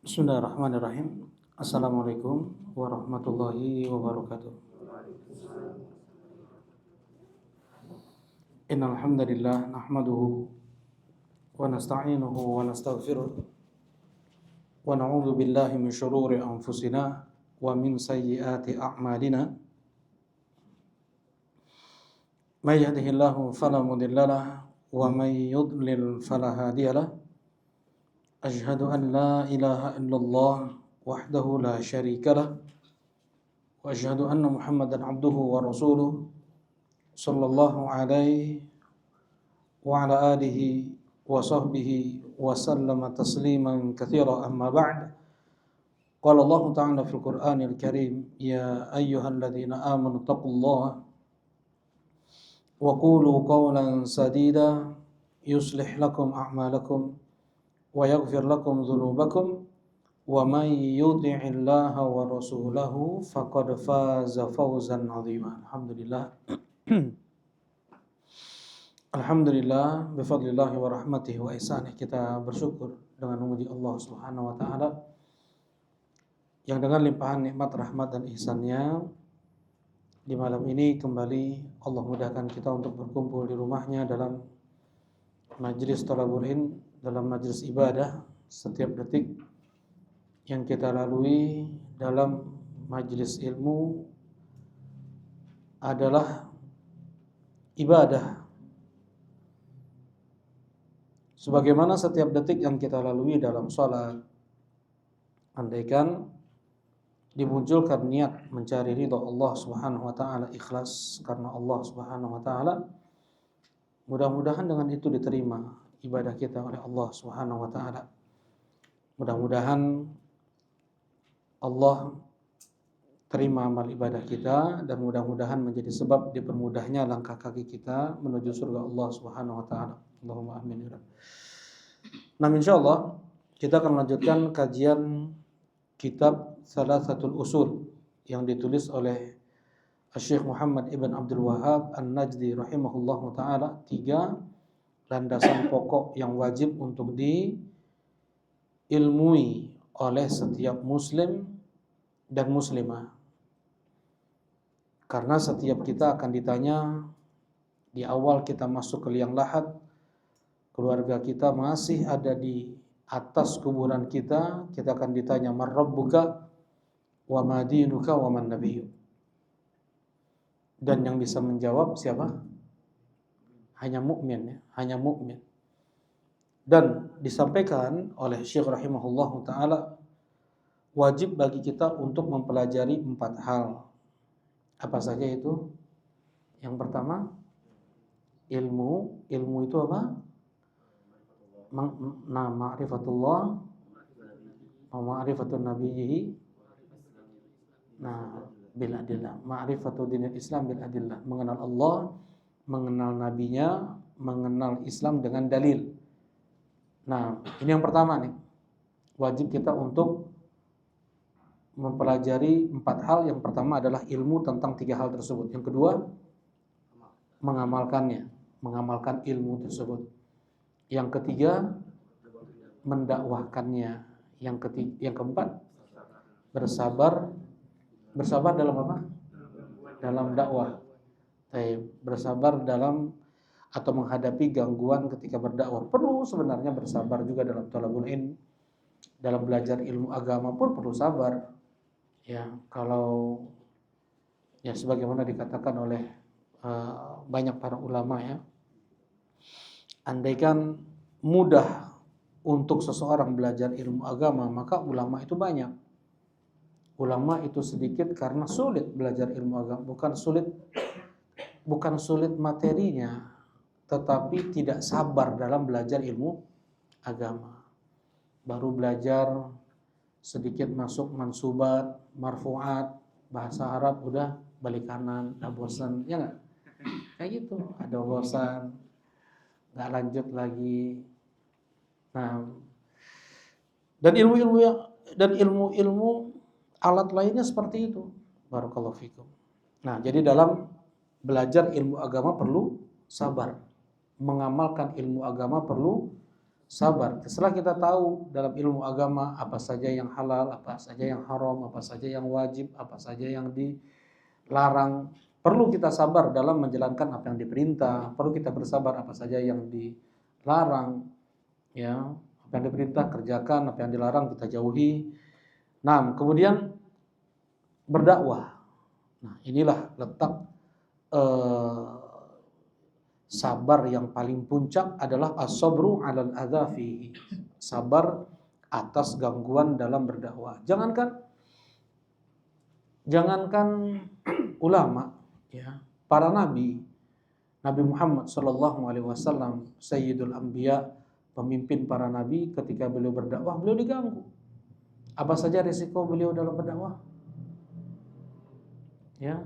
Bismillahirrahmanirrahim. Assalamualaikum warahmatullahi wabarakatuh. Innal hamdalillah nahmaduhu wa nasta'inuhu wa nastaghfiruh wa na'udzu billahi min shururi anfusina wa min sayyiati a'malina. May yahdihillahu fala mudilla lahu wa may yudlil fala hadiya lahu. Asyhadu an la ilaha illallah wahdahu la syarika lah wa asyhadu anna Muhammadan abduhu wa rasuluh sallallahu alaihi wa ala alihi wa sahbihi wa sallama tasliman katsira amma ba'd. Qala Allah ta'ala fil Qur'anil Karim, ya ayyuhalladzina amanu taqullaha wa qulu qawlan sadida yuslih lakum a'malakum wa yaghfir lakum dhunubakum wa may yuti'illaha wa rasulahu faqad faza fawzan 'azima. Alhamdulillah bifadlillahi wa rahmatihi wa ihsanih, kita bersyukur dengan memuji Allah Subhanahu wa taala yang dengan limpahan nikmat, rahmat dan ihsannya di malam ini kembali Allah mudahkan kita untuk berkumpul di rumahnya dalam majlis thalabul ilm, dalam majlis ibadah. Setiap detik yang kita lalui dalam majlis ilmu adalah ibadah. Sebagaimana setiap detik yang kita lalui dalam sholat, andaikan dimunculkan niat mencari ridha Allah Subhanahu wa taala, ikhlas karena Allah Subhanahu wa taala, mudah-mudahan dengan itu diterima ibadah kita oleh Allah Subhanahu wa taala. Mudah-mudahan Allah terima amal ibadah kita dan mudah-mudahan menjadi sebab dipermudahnya langkah kaki kita menuju surga Allah Subhanahu wa taala. Allahumma amin ya rabb. Nah, insyaallah kita akan melanjutkan kajian kitab Thalathatul Usul yang ditulis oleh Syekh Muhammad ibn Abdul Wahhab An-Najdi rahimahullahu taala. 3 landasan pokok yang wajib untuk diilmui oleh setiap muslim dan muslimah. Karena setiap kita akan ditanya di awal kita masuk ke liang lahat, keluarga kita masih ada di atas kuburan kita akan ditanya man rabbuka wa ma dinuka wa man nabiyyuk. Dan yang bisa menjawab siapa? Hanya mukmin, ya, hanya mukmin. Dan disampaikan oleh Syekh rahimahullahu taala, wajib bagi kita untuk mempelajari 4 hal. Apa saja itu? Yang pertama, ilmu. Ilmu itu apa? Ma'rifatullah wa ma'rifatun nabiyhi. Nah, bil adillah. Ma'rifatu dinil Islam bil adillah. Mengenal Allah, mengenal nabinya, mengenal Islam dengan dalil. Nah, ini yang pertama nih. Wajib kita untuk mempelajari 4 hal. Yang pertama adalah ilmu tentang 3 hal tersebut. Yang kedua, mengamalkannya, mengamalkan ilmu tersebut. Yang ketiga, mendakwahkannya. Yang keempat, bersabar. Bersabar dalam apa? Dalam dakwah. Bersabar dalam atau menghadapi gangguan ketika berdakwah. Perlu sebenarnya bersabar juga dalam thalabul ilm. Dalam belajar ilmu agama pun perlu sabar. Ya, kalau ya sebagaimana dikatakan oleh banyak para ulama, ya, andaikan mudah untuk seseorang belajar ilmu agama, maka ulama itu banyak. Ulama itu sedikit karena sulit belajar ilmu agama, bukan sulit materinya, tetapi tidak sabar dalam belajar ilmu agama. Baru belajar sedikit masuk mansubat, marfu'at, bahasa Arab udah balik kanan, udah bosan, ya enggak? Kayak gitu, ada bosan, enggak lanjut lagi. Nah, dan ilmu alat lainnya seperti itu. Barakallahu fikum. Nah, jadi dalam belajar ilmu agama perlu sabar. Mengamalkan ilmu agama perlu sabar. Setelah kita tahu dalam ilmu agama apa saja yang halal, apa saja yang haram, apa saja yang wajib, apa saja yang dilarang, perlu kita sabar dalam menjalankan apa yang diperintah, perlu kita bersabar apa saja yang dilarang, ya. Apa yang diperintah kerjakan, apa yang dilarang kita jauhi. Nah, kemudian berdakwah. Nah, inilah letak sabar yang paling puncak adalah as-sabru 'alal adza fihi. Sabar atas gangguan dalam berdakwah. Jangankan ulama, ya, para nabi. Nabi Muhammad sallallahu alaihi wasallam, sayyidul anbiya, pemimpin para nabi, ketika beliau berdakwah, beliau diganggu. Apa saja risiko beliau dalam berdakwah? Ya,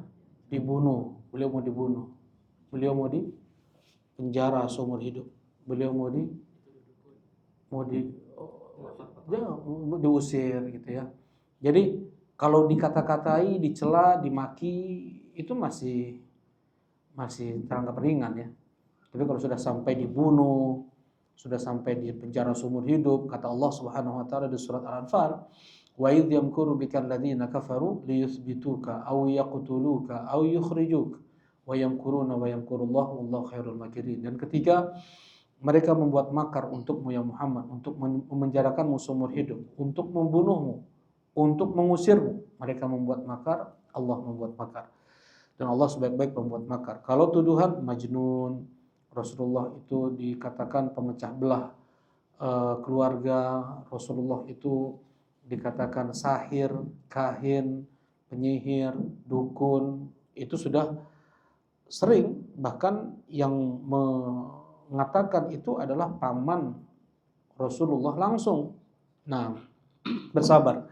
dibunuh. Beliau mau dibunuh. Beliau mau di penjara seumur hidup. Beliau mau diusir gitu ya. Jadi kalau dikata-katai, dicela, dimaki itu masih teranggap ringan ya. Tapi kalau sudah sampai dibunuh, sudah sampai di penjara seumur hidup, kata Allah Subhanahu wa taala di surat Al-Anfal, wa idh yamkuru bikal ladzina kafaru liyuthbituka aw yaqtuluka aw yukhrijuk wa yamkuruna wa yamkurullahu wallahu khairul makirin. Dan ketika mereka membuat makar untukmu ya Muhammad, untuk memenjarakanmu seumur hidup, untuk membunuhmu, untuk mengusirmu, mereka membuat makar, Allah membuat makar. Dan Allah sebaik-baik pembuat makar. Kalau tuduhan majnun, Rasulullah itu dikatakan pemecah belah keluarga, Rasulullah itu dikatakan sahir, kahin, penyihir, dukun, itu sudah sering, bahkan yang mengatakan itu adalah paman Rasulullah langsung. Nah, bersabar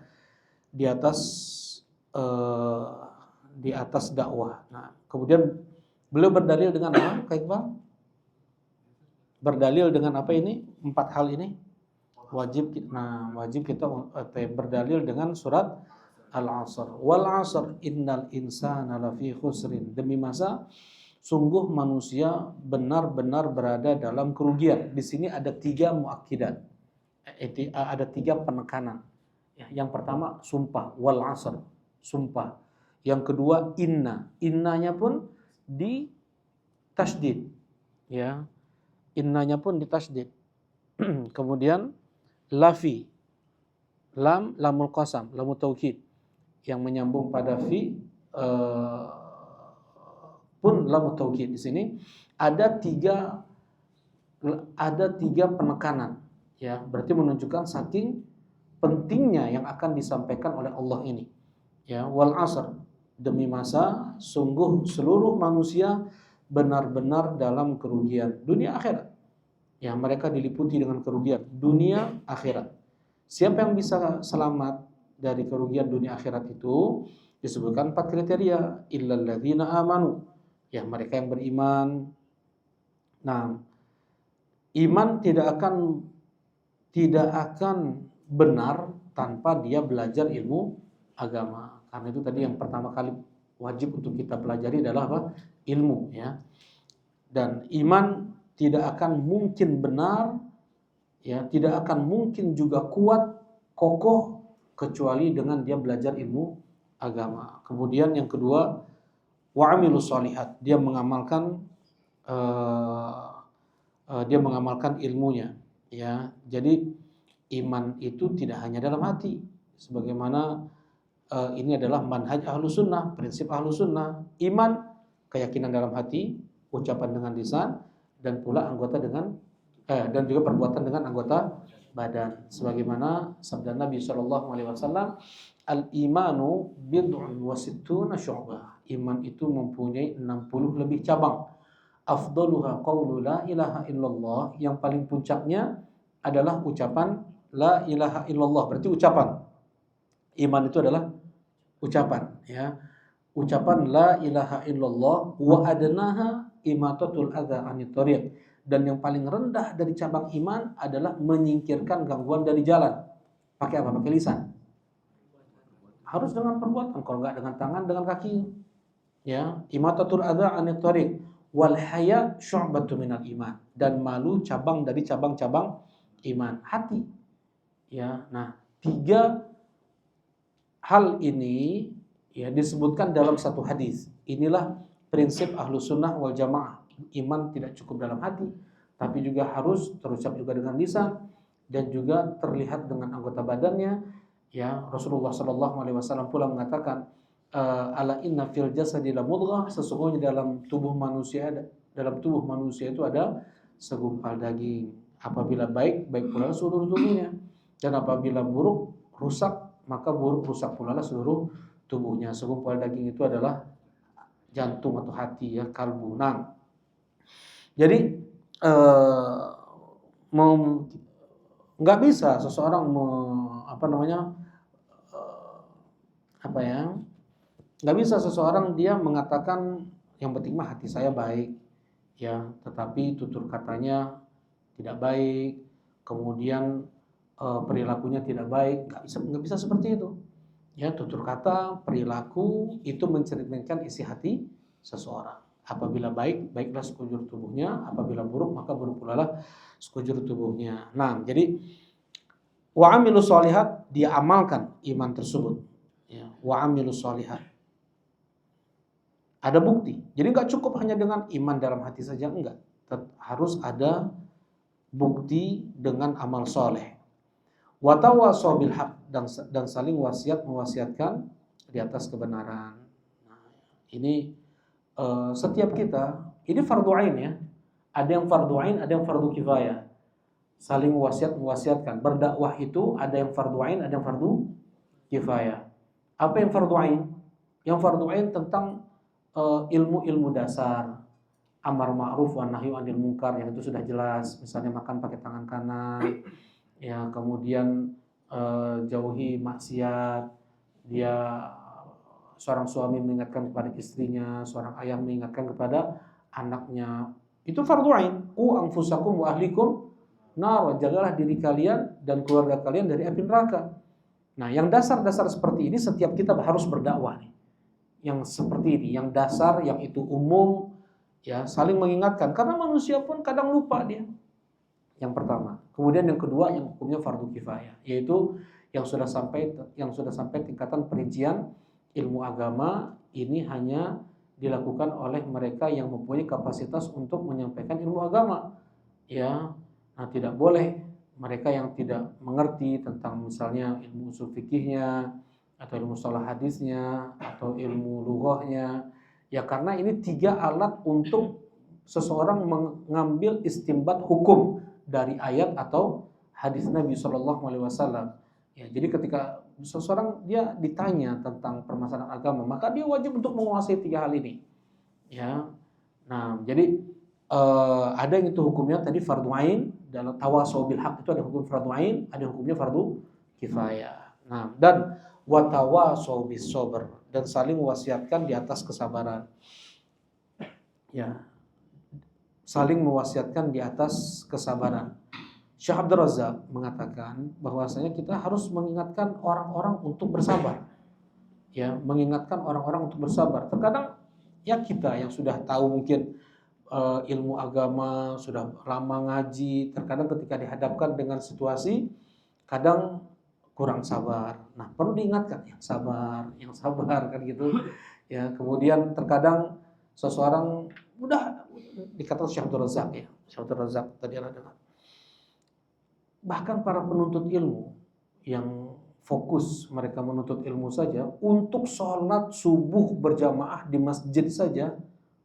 di atas dakwah. Nah, kemudian beliau berdalil dengan apa, Kak Iqbal? Berdalil dengan apa ini? 4 hal ini wajib. Nah, wajib kita berdalil dengan surat Al-'Asr. Wal 'asr innal insana lafi khusrin. Demi masa sungguh manusia benar-benar berada dalam kerugian. Di sini ada 3 muakkidat. Ada 3 penekanan. Yang pertama sumpah, wal 'asr, sumpah. Yang kedua inna. Innanya pun di tasydid. Ya. Innanya pun di tasydid. Kemudian lafi. Lamul qasam, lamul taukid yang menyambung pada fi pun lamul taukid. Di sini ada tiga penekanan, ya, berarti menunjukkan saking pentingnya yang akan disampaikan oleh Allah ini. Ya, wal 'asr, demi masa sungguh seluruh manusia benar-benar dalam kerugian dunia akhirat. Ya, mereka diliputi dengan kerugian dunia akhirat. Siapa yang bisa selamat dari kerugian dunia akhirat itu? Disebutkan 4 kriteria. Illal ladzina amanu. Ya, mereka yang beriman. Nah, iman tidak akan benar tanpa dia belajar ilmu agama. Karena itu tadi yang pertama kali wajib untuk kita pelajari adalah apa? Ilmu, ya. Dan iman tidak akan mungkin benar, ya, tidak akan mungkin juga kuat, kokoh kecuali dengan dia belajar ilmu agama. Kemudian yang kedua, wa'amilus shalihat, dia mengamalkan ilmunya, ya. Jadi iman itu tidak hanya dalam hati, sebagaimana ini adalah manhaj ahlus sunnah, prinsip ahlus sunnah. Iman, keyakinan dalam hati, ucapan dengan lisan, dan pula dan juga perbuatan dengan anggota badan. Sebagaimana sabda Nabi SAW, al-imanu bid'un wa sittuna syu'bah. Iman itu mempunyai 60 lebih cabang. Afdaluha qawlu la ilaha illallah. Yang paling puncaknya adalah ucapan la ilaha illallah. Berarti ucapan. Iman itu adalah ucapan, ya. Ucapan la ilaha illallah. Wa adnaha imatatul adza anit thariq. Dan yang paling rendah dari cabang iman adalah menyingkirkan gangguan dari jalan. Pakai apa? Pakai lisan. Harus dengan perbuatan, kalau enggak dengan tangan, dengan kaki. Ya, imatatul adza anit thariq. Wal haya syu'batun minal iman. Dan malu cabang dari cabang-cabang iman, hati. Ya, nah 3 hal ini ya disebutkan dalam satu hadis. Inilah prinsip ahlu sunnah wal jamaah. Iman tidak cukup dalam hati, tapi juga harus terucap juga dengan lisan dan juga terlihat dengan anggota badannya. Ya, Rasulullah Shallallahu Alaihi Wasallam pula mengatakan, ala inna fil jasadi la mudghah, sesungguhnya dalam tubuh manusia itu ada segumpal daging. Apabila baik, baik pula seluruh tubuhnya. Dan apabila buruk, rusak, maka buruk rusak pula seluruh tubuhnya. Segumpal daging itu adalah jantung atau hati, ya, kalbu. Nah, jadi nggak bisa seseorang nggak bisa seseorang dia mengatakan yang penting mah hati saya baik, ya, tetapi tutur katanya tidak baik, kemudian perilakunya tidak baik. Nggak bisa seperti itu. Ya, tutur kata, perilaku itu mencerminkan isi hati seseorang. Apabila baik, baiklah sekujur tubuhnya. Apabila buruk, maka buruk pula lah sekujur tubuhnya. Nah, jadi wa amilus sholihat, dia amalkan iman tersebut. Ya, wa amilus sholihat. Ada bukti. Jadi nggak cukup hanya dengan iman dalam hati saja, enggak. Harus ada bukti dengan amal soleh. Watawasau bil haq, dan saling mewasiatkan di atas kebenaran. Nah, ini setiap kita, ini fardu ain, ya. Ada yang fardu ain, ada yang fardu kifayah. Saling mewasiatkan. Berdakwah itu ada yang fardu ain, ada yang fardu kifayah. Apa yang fardu ain? Yang fardu ain tentang ilmu-ilmu dasar, amar ma'ruf wa nahyu 'anil munkar, yang itu sudah jelas, misalnya makan pakai tangan kanan, ya, kemudian jauhi maksiat, dia seorang suami mengingatkan kepada istrinya, seorang ayah mengingatkan kepada anaknya, itu fardu ain. Anfusakum wa ahlikum nar, jagalah diri kalian dan keluarga kalian dari api neraka. Nah, yang dasar-dasar seperti ini setiap kita harus berdakwah nih. Yang seperti ini, yang dasar, yang itu umum, ya, saling mengingatkan karena manusia pun kadang lupa dia. Yang pertama. Kemudian yang kedua, yang hukumnya fardu kifayah, yaitu yang sudah sampai tingkatan perincian ilmu agama ini hanya dilakukan oleh mereka yang mempunyai kapasitas untuk menyampaikan ilmu agama. Ya, nah, tidak boleh mereka yang tidak mengerti tentang misalnya ilmu usul fikihnya atau ilmu shalah hadisnya atau ilmu lughahnya, ya, karena ini 3 alat untuk seseorang mengambil istimbat hukum dari ayat atau hadis Nabi Shallallahu Alaihi Wasallam. Ya, jadi ketika seseorang dia ditanya tentang permasalahan agama, maka dia wajib untuk menguasai 3 hal ini. Ya, nah, jadi ada yang itu hukumnya tadi fardu ain, dalam tawasau bil haq itu ada hukum fardu ain, ada hukumnya fardu kifayah. Nah, dan watawasau bis sabr, dan saling mewasiatkan di atas kesabaran. Ya, saling mewasiatkan di atas kesabaran. Syekh Abdul Razak mengatakan bahwasanya kita harus mengingatkan orang-orang untuk bersabar. Ya, mengingatkan orang-orang untuk bersabar. Terkadang ya kita yang sudah tahu mungkin ilmu agama, sudah lama ngaji, terkadang ketika dihadapkan dengan situasi kadang kurang sabar. Nah, perlu diingatkan yang sabar kan gitu. Ya, kemudian terkadang seseorang mudah dikatakan Syekh Abdul Razak, ya. Syekh Abdul Razak tadi adalah bahkan para penuntut ilmu yang fokus mereka menuntut ilmu saja, untuk sholat subuh berjamaah di masjid saja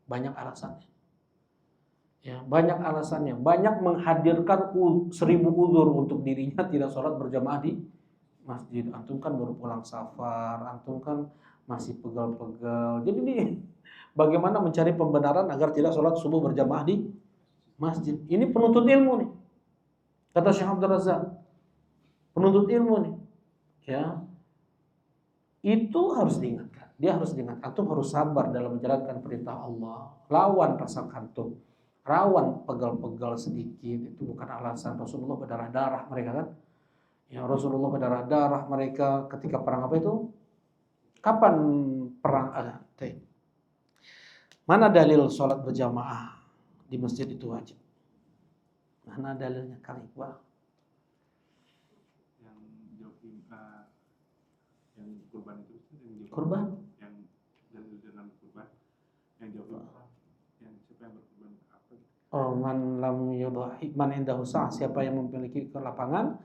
banyak alasannya. Ya, banyak alasannya, banyak menghadirkan 1000 uzur untuk dirinya tidak sholat berjamaah di masjid. Antum kan baru pulang safar, antum kan masih pegal-pegal. Jadi nih, bagaimana mencari pembenaran agar tidak sholat subuh berjamaah di masjid? Ini penuntut ilmu nih. Kata Syekh Abdul Razak, penuntut ilmu nih, ya, itu harus diingatkan. Dia harus diingatkan. Antum harus sabar dalam menjalankan perintah Allah. Lawan rasa kantuk, rawan pegal-pegal sedikit, itu bukan alasan. Rasulullah berdarah-darah mereka kan. Ya, Rasulullah berdarah-darah mereka ketika perang apa itu? Kapan perang Mana dalil sholat berjamaah di masjid itu wajib? Mana dalilnya, Kang Iqbal? yang kurban itu Kurban? Yang dengan kurban yang jauh yang siapa yang berkurban apa? Oh, man lam yudhi man indahu sa'ah, siapa yang memiliki kelapangan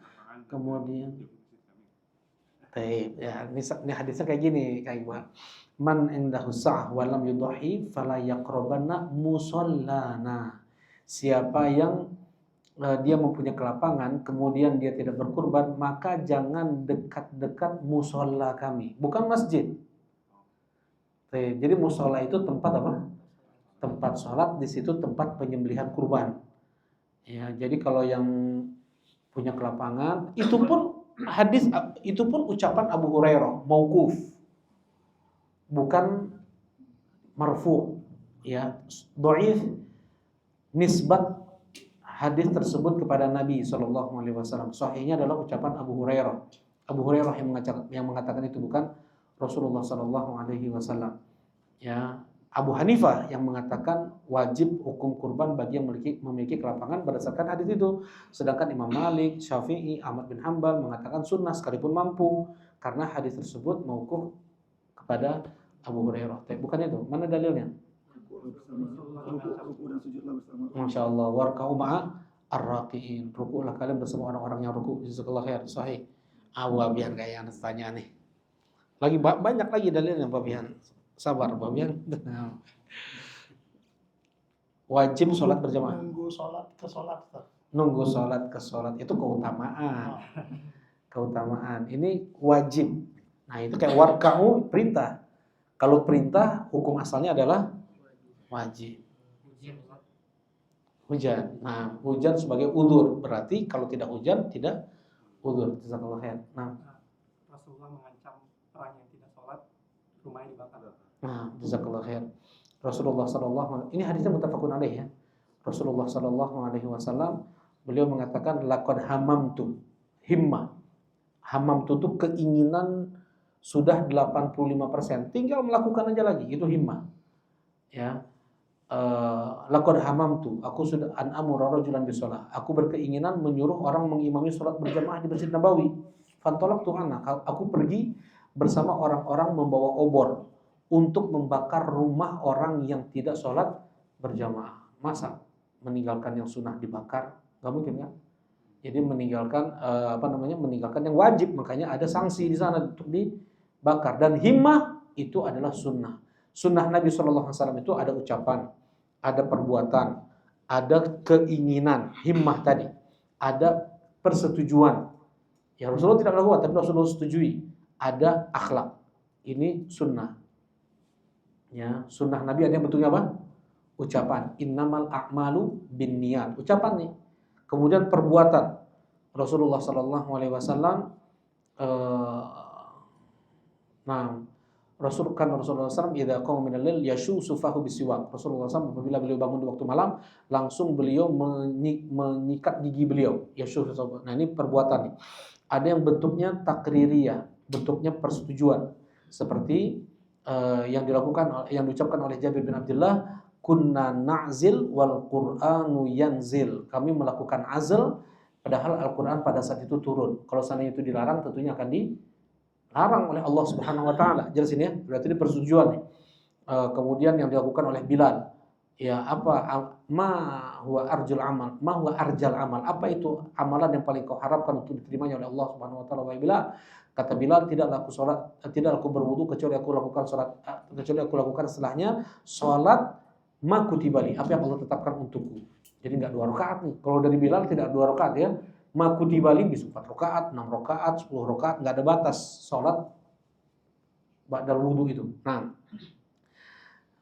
kemudian ya, ini hadisnya kayak gini, kayak gimana? Man indahu sa'ah wa lam yudhi fala yaqrabanna musallana. Siapa yang dia mempunyai kelapangan kemudian dia tidak berkurban, maka jangan dekat-dekat musola kami, bukan masjid. Jadi musola itu tempat apa? Tempat sholat, di situ tempat penyembelihan kurban. Ya, jadi kalau yang punya kelapangan, itu pun hadis, itu pun ucapan Abu Hurairah, mauquf, bukan marfu. Ya, dhaif nisbat hadis tersebut kepada Nabi SAW. Sahihnya adalah ucapan Abu Hurairah. Abu Hurairah yang mengatakan itu, bukan Rasulullah SAW. Ya, Abu Hanifah yang mengatakan wajib hukum kurban bagi yang memiliki kelapangan berdasarkan hadis itu. Sedangkan Imam Malik, Syafi'i, Ahmad bin Hanbal mengatakan sunnah sekalipun mampu, karena hadis tersebut mauquf kepada Abu Hurairah. Bukan itu. Mana dalilnya? Masya Allah. Warka'u ma'a ar-raqiin. Ruku'lah kalian bersama orang-orang yang ruku'. Jazakallahu khair. Sahih. Biar kayak yang tanya nih. Lagi banyak lagi dalilnya Pak Bihan. Sabar Pak Bihan. Wajib sholat berjamaah. Nunggu sholat ke sholat. Nunggu sholat ke sholat itu keutamaan. Keutamaan. Ini wajib. Nah itu kayak warka'u perintah. Kalau perintah hukum asalnya adalah wajib. Hujan. Nah, hujan sebagai udzur. Berarti kalau tidak hujan tidak udzur. Jazakallahu khair. Nah, Rasulullah mengancam orang yang tidak sholat rumahnya dibakar. nah, jazakallahu khair. Rasulullah ini hadisnya muttafaqun alaih ya. Rasulullah SAW beliau mengatakan laqad hamamtu, himmah. Hamamtu itu keinginan sudah 85%, tinggal melakukan aja lagi, itu himmah. Ya. Laqad hamamtu, aku sudah an amura rajulan bisalah. Aku berkeinginan menyuruh orang mengimami salat berjamaah di Masjid Nabawi. Fantalaqtu ana, aku pergi bersama orang-orang membawa obor untuk membakar rumah orang yang tidak sholat berjamaah. Masa meninggalkan yang sunnah dibakar? Gak mungkin kan? Jadi meninggalkan meninggalkan yang wajib, makanya ada sanksi di sana untuk dibakar. Dan himmah itu adalah sunnah. Sunnah Nabi SAW itu ada ucapan, ada perbuatan, ada keinginan, himmah tadi, ada persetujuan. Ya Rasulullah tidak melakukan, tapi Rasulullah setujui. Ada akhlak. Ini sunnah. Ya, sunnah Nabi ada yang bentuknya apa? Ucapan. Innamal a'malu binniyat. Ucapan nih. Kemudian perbuatan. Rasulullah SAW Rasulullah SAW idza qama minal lail yashu sufahu bisiwak. Rasulullah SAW apabila beliau bangun di waktu malam, langsung beliau menyikat gigi beliau. Yashu. Nah, ini perbuatan nih. Ada yang bentuknya takririyah, bentuknya persetujuan. Seperti yang diucapkan oleh Jabir bin Abdullah, kunna na'zil wal Qur'anu yanzil. Kami melakukan azl padahal Al-Qur'an pada saat itu turun. Kalau seandainya itu dilarang, tentunya akan dilarang oleh Allah Subhanahu wa taala. Jelas ini ya, berarti ini persetujuan nih. Kemudian yang dilakukan oleh Bilal, ya ma huwa arjul amal, ma huwa arjal amal. Apa itu amalan yang paling kau harapkan untuk diterimanya oleh Allah Subhanahu wa taala? Wa Bilal, kata Bilal, tidaklah aku berwudu kecuali aku lakukan setelahnya salat ma kutibali, apa yang Allah tetapkan untukku. Jadi enggak 2 rakaat nih. Kalau dari Bilal tidak 2 rakaat ya. Ma kutibali bisa 4 rakaat, 6 rakaat, 10 rakaat, enggak ada batas salat ba'dal wudu itu. Nah,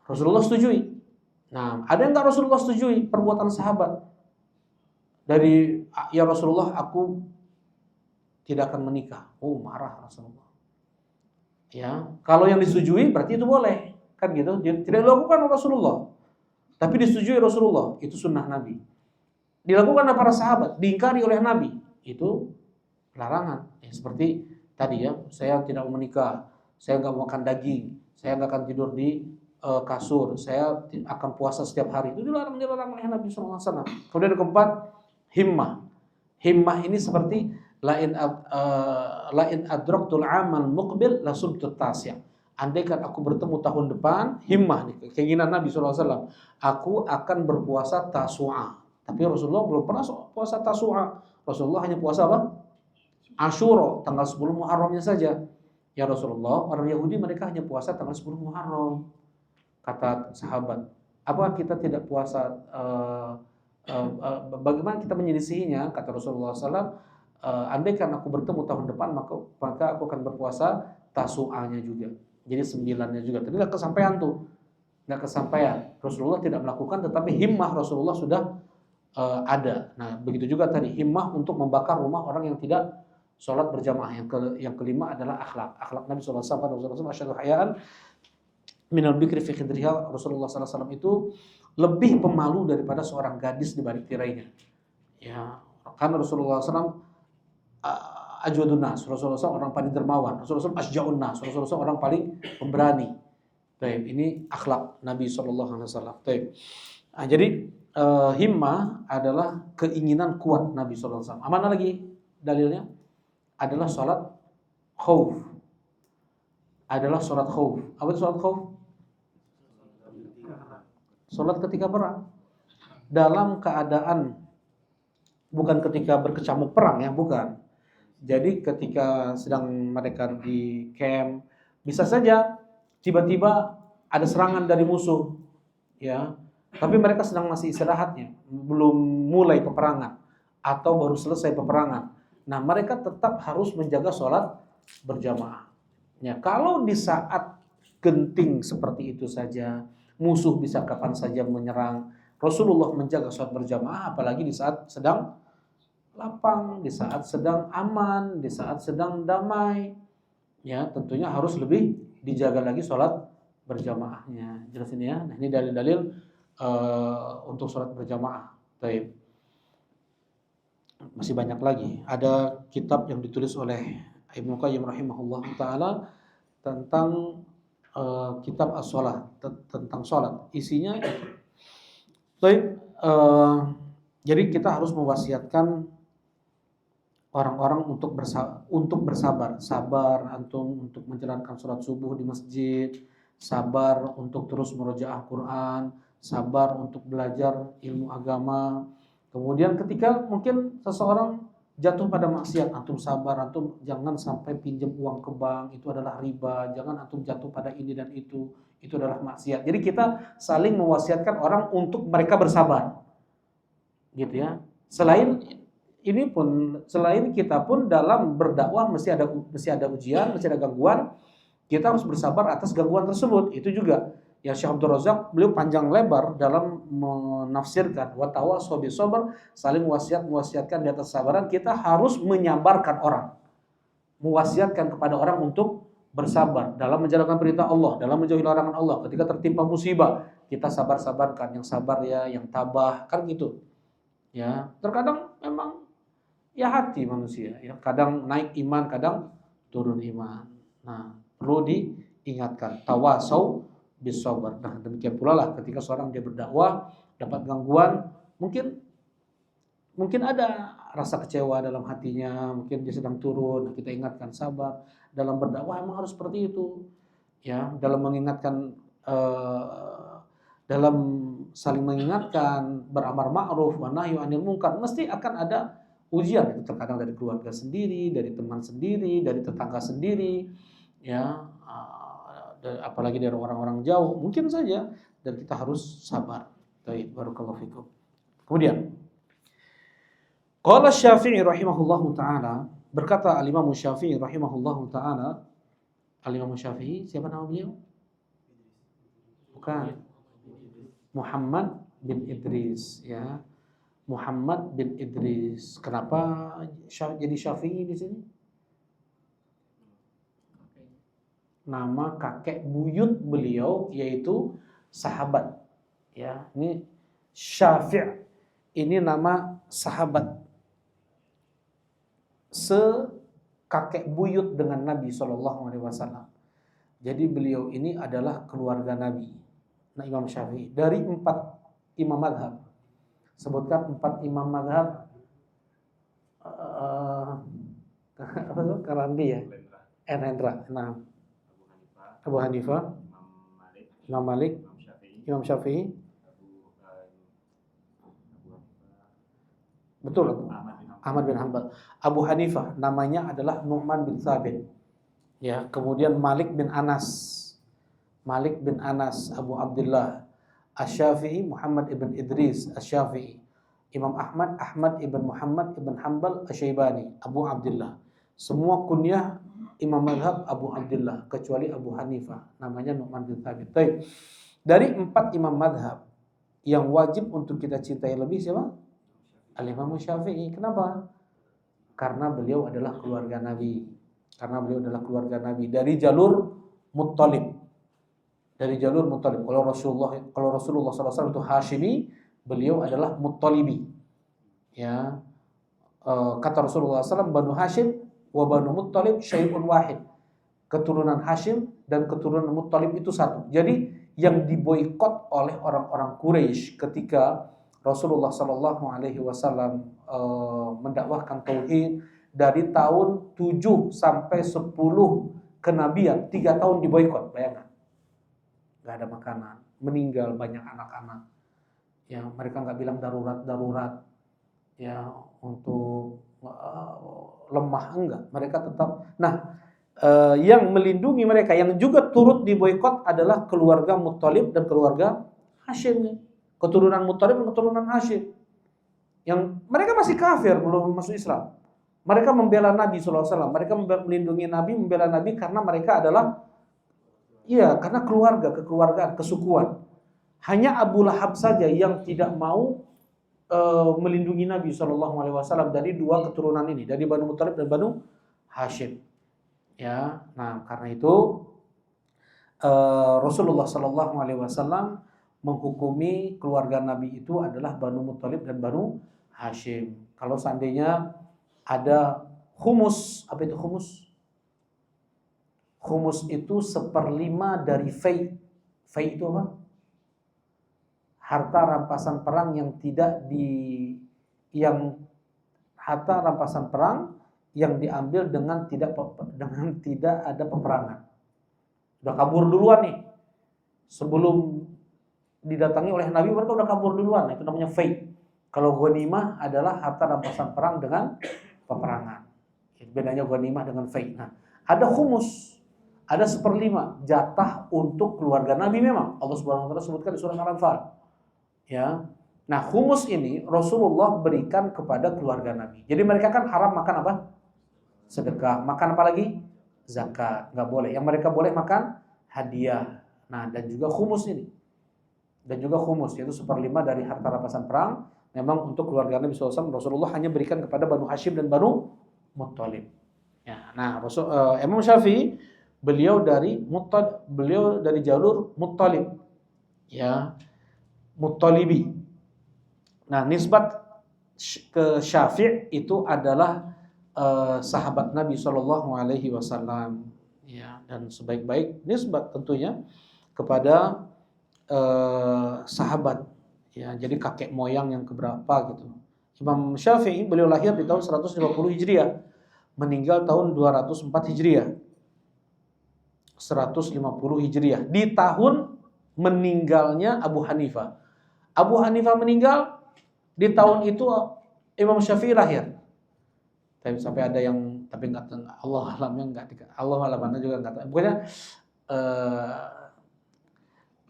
Rasulullah setujui. Nah, ada yang enggak Rasulullah setujui perbuatan sahabat? Dari ya Rasulullah, aku tidak akan menikah. Oh, marah Rasulullah. Ya, kalau yang disetujui berarti itu boleh, kan gitu. Tidak dilakukan oleh Rasulullah, tapi disetujui Rasulullah, itu sunnah Nabi. Dilakukan oleh para sahabat, diingkari oleh Nabi, itu larangan. Ya, seperti tadi ya, saya tidak mau menikah, saya enggak mau makan daging, saya enggak akan tidur di kasur, saya akan puasa setiap hari. Itu dilarang oleh Nabi SAW. Kemudian yang keempat, himmah. Himmah ini seperti lain adraktul amal muqbil lasumtu tasya. Andaikan aku bertemu tahun depan, himmah nih, keinginan Nabi SAW, aku akan berpuasa Tasu'a. Tapi Rasulullah belum pernah puasa Tasu'a. Rasulullah hanya puasa apa? Asyura, tanggal 10 Muharramnya saja. Ya Rasulullah, orang Yahudi mereka hanya puasa tanggal 10 Muharram. Kata sahabat, apa kita tidak puasa, bagaimana kita menyelisihinya? Kata Rasulullah SAW, andaikan aku bertemu tahun depan, maka aku akan berpuasa Tasu'anya juga. Jadi 9-nya juga. Tapi nggak kesampaian tuh. Nggak kesampaian. Rasulullah tidak melakukan, tetapi himmah Rasulullah sudah ada. Nah, begitu juga tadi himmah untuk membakar rumah orang yang tidak sholat berjamaah. Yang kelima adalah akhlak. Akhlak Nabi SAW. Rasulullah asyhadu hayaan minal bikri fi khidriha. Rasulullah SAW itu lebih pemalu daripada seorang gadis di balik tirainya. Ya, karena Rasulullah SAW ajwadun nas, Rasulullah SAW orang paling dermawan, Rasulullah SAW asja'un nas, Rasulullah SAW orang paling pemberani. Baik, ini akhlak Nabi SAW. Baik. Nah, jadi himmah adalah keinginan kuat Nabi SAW. Mana lagi dalilnya? Adalah sholat khauf. Adalah sholat khauf. Apa itu sholat khauf? Sholat ketika perang. Dalam keadaan, bukan ketika berkecamuk perang ya, bukan. Jadi ketika sedang mereka di camp, bisa saja tiba-tiba ada serangan dari musuh, ya. Tapi mereka sedang masih istirahatnya, belum mulai peperangan atau baru selesai peperangan. Nah, mereka tetap harus menjaga sholat berjamaah. Ya, kalau di saat genting seperti itu saja, musuh bisa kapan saja menyerang, Rasulullah menjaga sholat berjamaah, apalagi di saat sedang lapang, di saat sedang aman, di saat sedang damai, ya tentunya harus lebih dijaga lagi sholat berjamaahnya. Jelas ini ya. Nah, ini dalil-dalil untuk sholat berjamaah. Baik. Masih banyak lagi. Ada kitab yang ditulis oleh Ibnu Qayyim rahimahullah taala tentang kitab as-shalah, tentang sholat. Isinya baik. Jadi kita harus mewasiatkan orang-orang untuk bersabar, sabar antum untuk menjalankan sholat subuh di masjid, sabar untuk terus murojaah Quran, sabar untuk belajar ilmu agama. Kemudian ketika mungkin seseorang jatuh pada maksiat, antum sabar, antum jangan sampai pinjam uang ke bank, itu adalah riba, jangan antum jatuh pada ini dan itu adalah maksiat. Jadi kita saling mewasiatkan orang untuk mereka bersabar, gitu ya. Selain kita pun dalam berdakwah mesti ada ujian, mesti ada gangguan. Kita harus bersabar atas gangguan tersebut. Itu juga ya Syekh Abdul Razak beliau panjang lebar dalam menafsirkan wa tawassaw bis sabr, saling mewasiatkan di atas kesabaran. Kita harus menyabarkan orang. Mewasiatkan kepada orang untuk bersabar dalam menjalankan perintah Allah, dalam menjauhi larangan Allah. Ketika tertimpa musibah, kita sabar-sabarkan, yang sabar ya, yang tabah, kan gitu. Ya, terkadang memang ya hati manusia, ya kadang naik iman, kadang turun iman. Nah, perlu diingatkan tawasau bis sabar. Nah, demikian pula lah ketika seorang dia berdakwah dapat gangguan, mungkin ada rasa kecewa dalam hatinya, mungkin dia sedang turun. Nah, kita ingatkan sabar. Dalam berdakwah emang harus seperti itu. Ya, dalam mengingatkan dalam saling mengingatkan, beramar ma'ruf wa nahyu 'anil munkar, mesti akan ada ujian, itu terkadang dari keluarga sendiri, dari teman sendiri, dari tetangga sendiri, ya, apalagi dari orang-orang jauh, mungkin saja, dan kita harus sabar. Baik, barakallahu fikum. Kemudian, qala Syafi'i rahimahullahu taala, berkata al-Imam Syafi'i rahimahullahu taala, al-Imam Syafi'i, siapa nama beliau? Bukan. Muhammad bin Idris, ya. Muhammad bin Idris. Kenapa jadi Syafi'i di sini? Nama kakek buyut beliau yaitu sahabat. Ya, ini Syafi'. Ini nama sahabat. Kakek buyut dengan Nabi SAW. Jadi beliau ini adalah keluarga Nabi. Nah, Imam Syafi'i dari 4 imam mazhab. Sebutkan 4 imam mazhab. apa tuh? Karandi ya. Lendra, Hendra. Nah, Abu Hanifah, Abu Hanifah, Imam Malik, Imam Malik, Imam Syafi'i, Imam Syafi'i. Abu Hanifah, Betul, Ahmad bin Hanbal. Ahmad bin Hanbal. Abu Hanifah namanya adalah Nu'man bin Thabit. Ya, kemudian Malik bin Anas. Malik bin Anas Abu Abdullah. Asy-Syafi'i Muhammad ibn Idris Asy-Syafi'i. Imam Ahmad Ahmad ibn Muhammad ibn Hanbal Asy-Syaibani Abu Abdullah. Semua kunyah Imam mazhab Abu Abdullah kecuali Abu Hanifah namanya Nu'man bin Thabit. Baik. Dari 4 imam mazhab yang wajib untuk kita cintai lebih siapa? Al-Imam Syafi'i. Kenapa? Karena beliau adalah keluarga Nabi. Karena beliau adalah keluarga Nabi dari jalur Muttalib. Dari jalur Muttalib. Kalau Rasulullah SAW itu Hashimi, beliau adalah Muttalibi. Ya, kata Rasulullah SAW, Banu Hashim wa Banu Muttalib syai'un wahid. Keturunan Hashim dan keturunan Muttalib itu satu. Jadi yang diboikot oleh orang-orang Quraisy ketika Rasulullah SAW mendakwahkan tauhid dari tahun 7 sampai 10 kenabian, 3 tahun diboikot, bayangkan. Gak ada makanan, meninggal banyak anak-anak. Ya, mereka nggak bilang darurat, ya untuk lemah, enggak. Mereka tetap. Nah, yang melindungi mereka, yang juga turut diboikot adalah keluarga Muttalib dan keluarga Hashim. Keturunan Muttalib dan keturunan Hashim. Yang mereka masih kafir, belum masuk Islam. Mereka membela Nabi SAW. Mereka melindungi Nabi, membela Nabi karena mereka adalah karena kekeluargaan, kesukuan. Hanya Abu Lahab saja yang tidak mau melindungi Nabi SAW dari 2 keturunan ini, dari Banu Muttalib dan Banu Hashim. Ya, nah karena itu Rasulullah SAW menghukumi keluarga Nabi itu adalah Banu Muttalib dan Banu Hashim. Kalau seandainya ada khumus, apa itu khumus? Khumus itu 1/5 dari fai. Fai itu apa? Harta rampasan perang harta rampasan perang yang diambil dengan tidak ada peperangan. Udah kabur duluan nih. Sebelum didatangi oleh Nabi, mereka udah kabur duluan. Itu namanya fai. Kalau ghanimah adalah harta rampasan perang dengan peperangan. Bedanya ghanimah dengan fai. Nah, ada khumus. Ada 1/5 jatah untuk keluarga Nabi memang. Allah Subhanahu wa taala sebutkan di surah Al-Anfal. Ya. Nah, khumus ini Rasulullah berikan kepada keluarga Nabi. Jadi mereka kan haram makan apa? Sedekah. Makan apa lagi? Zakat. Enggak boleh. Yang mereka boleh makan hadiah. Nah, dan juga khumus ini. Dan juga khumus, yaitu 1/5 dari harta rampasan perang. Memang untuk keluarga Nabi SAW, Rasulullah hanya berikan kepada Banu Hashim dan Banu Muttalib. Ya, nah, Imam Syafi'i beliau dari jalur Muttalib, ya, Muttalibi. Nah, nisbat ke Syafi' itu adalah sahabat Nabi SAW, ya, dan sebaik-baik nisbat tentunya kepada sahabat, ya, jadi kakek moyang yang keberapa gitu. Imam Syafi'i beliau lahir di tahun 150 Hijriah, meninggal tahun 204 Hijriah. 150 Hijriah di tahun meninggalnya Abu Hanifah. Abu Hanifah meninggal di tahun itu Imam Syafi'i lahir. Tapi sampai ada yang enggak, Allah alamnya enggak, Allah alamnya juga enggak. Pokoknya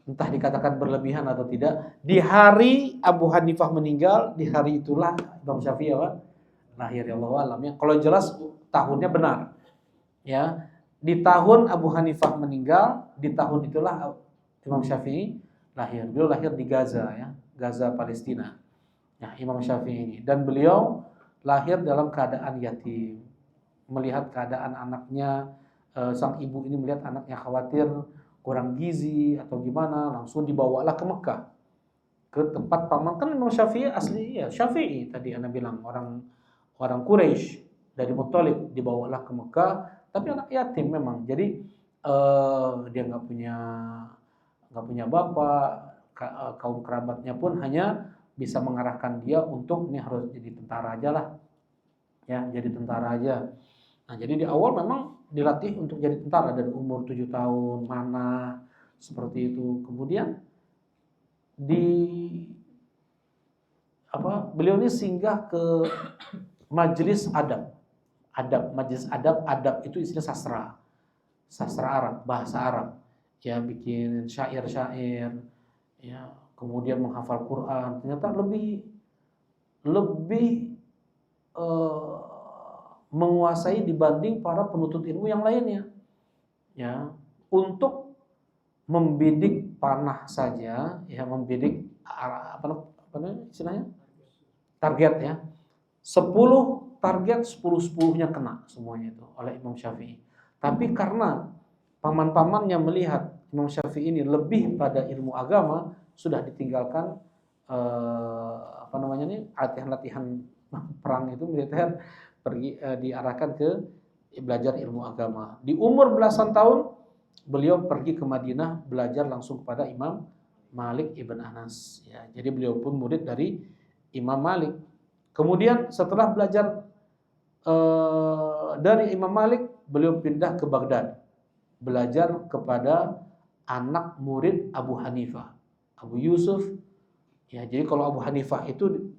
entah dikatakan berlebihan atau tidak, di hari Abu Hanifah meninggal, di hari itulah Imam Syafi'i lahir, ya Allah alamnya. Kalau jelas tahunnya benar. Ya. Di tahun Abu Hanifah meninggal, di tahun itulah Imam Syafi'i lahir. Beliau lahir di Gaza, ya, Gaza Palestina. Nah, Imam Syafi'i ini, dan beliau lahir dalam keadaan yatim. Melihat keadaan anaknya, sang ibu ini melihat anaknya khawatir kurang gizi atau gimana, langsung dibawalah ke Mekah, ke tempat paman. Kan Imam Syafi'i asli ya Syafi'i tadi Anda bilang, orang Quraisy dari Muttalib, dibawalah ke Mekah. Tapi anak yatim memang, jadi dia nggak punya bapak, kaum kerabatnya pun hanya bisa mengarahkan dia untuk ini harus jadi tentara aja lah, ya, jadi tentara aja. Nah, jadi di awal memang dilatih untuk jadi tentara dari umur 7 tahun, mana seperti itu. Kemudian di beliau ini singgah ke majelis adab. Majelis adab itu istilah sastra Arab, bahasa Arab. Ya, bikin syair-syair, ya, kemudian menghafal Quran. Ternyata lebih eh, menguasai dibanding para penuntut ilmu yang lainnya. Ya, untuk membidik panah saja, ya, membidik istilahnya target, ya. 10 target, 10-10-nya kena semuanya itu oleh Imam Syafi'i. Tapi karena paman-pamannya melihat Imam Syafi'i ini lebih pada ilmu agama, sudah ditinggalkan latihan-latihan perang itu militer, pergi diarahkan ke belajar ilmu agama. Di umur belasan tahun beliau pergi ke Madinah belajar langsung kepada Imam Malik ibn Anas. Ya, jadi beliau pun murid dari Imam Malik. Kemudian setelah belajar dari Imam Malik, beliau pindah ke Baghdad, belajar kepada anak murid Abu Hanifah, Abu Yusuf. Ya, jadi kalau Abu Hanifah itu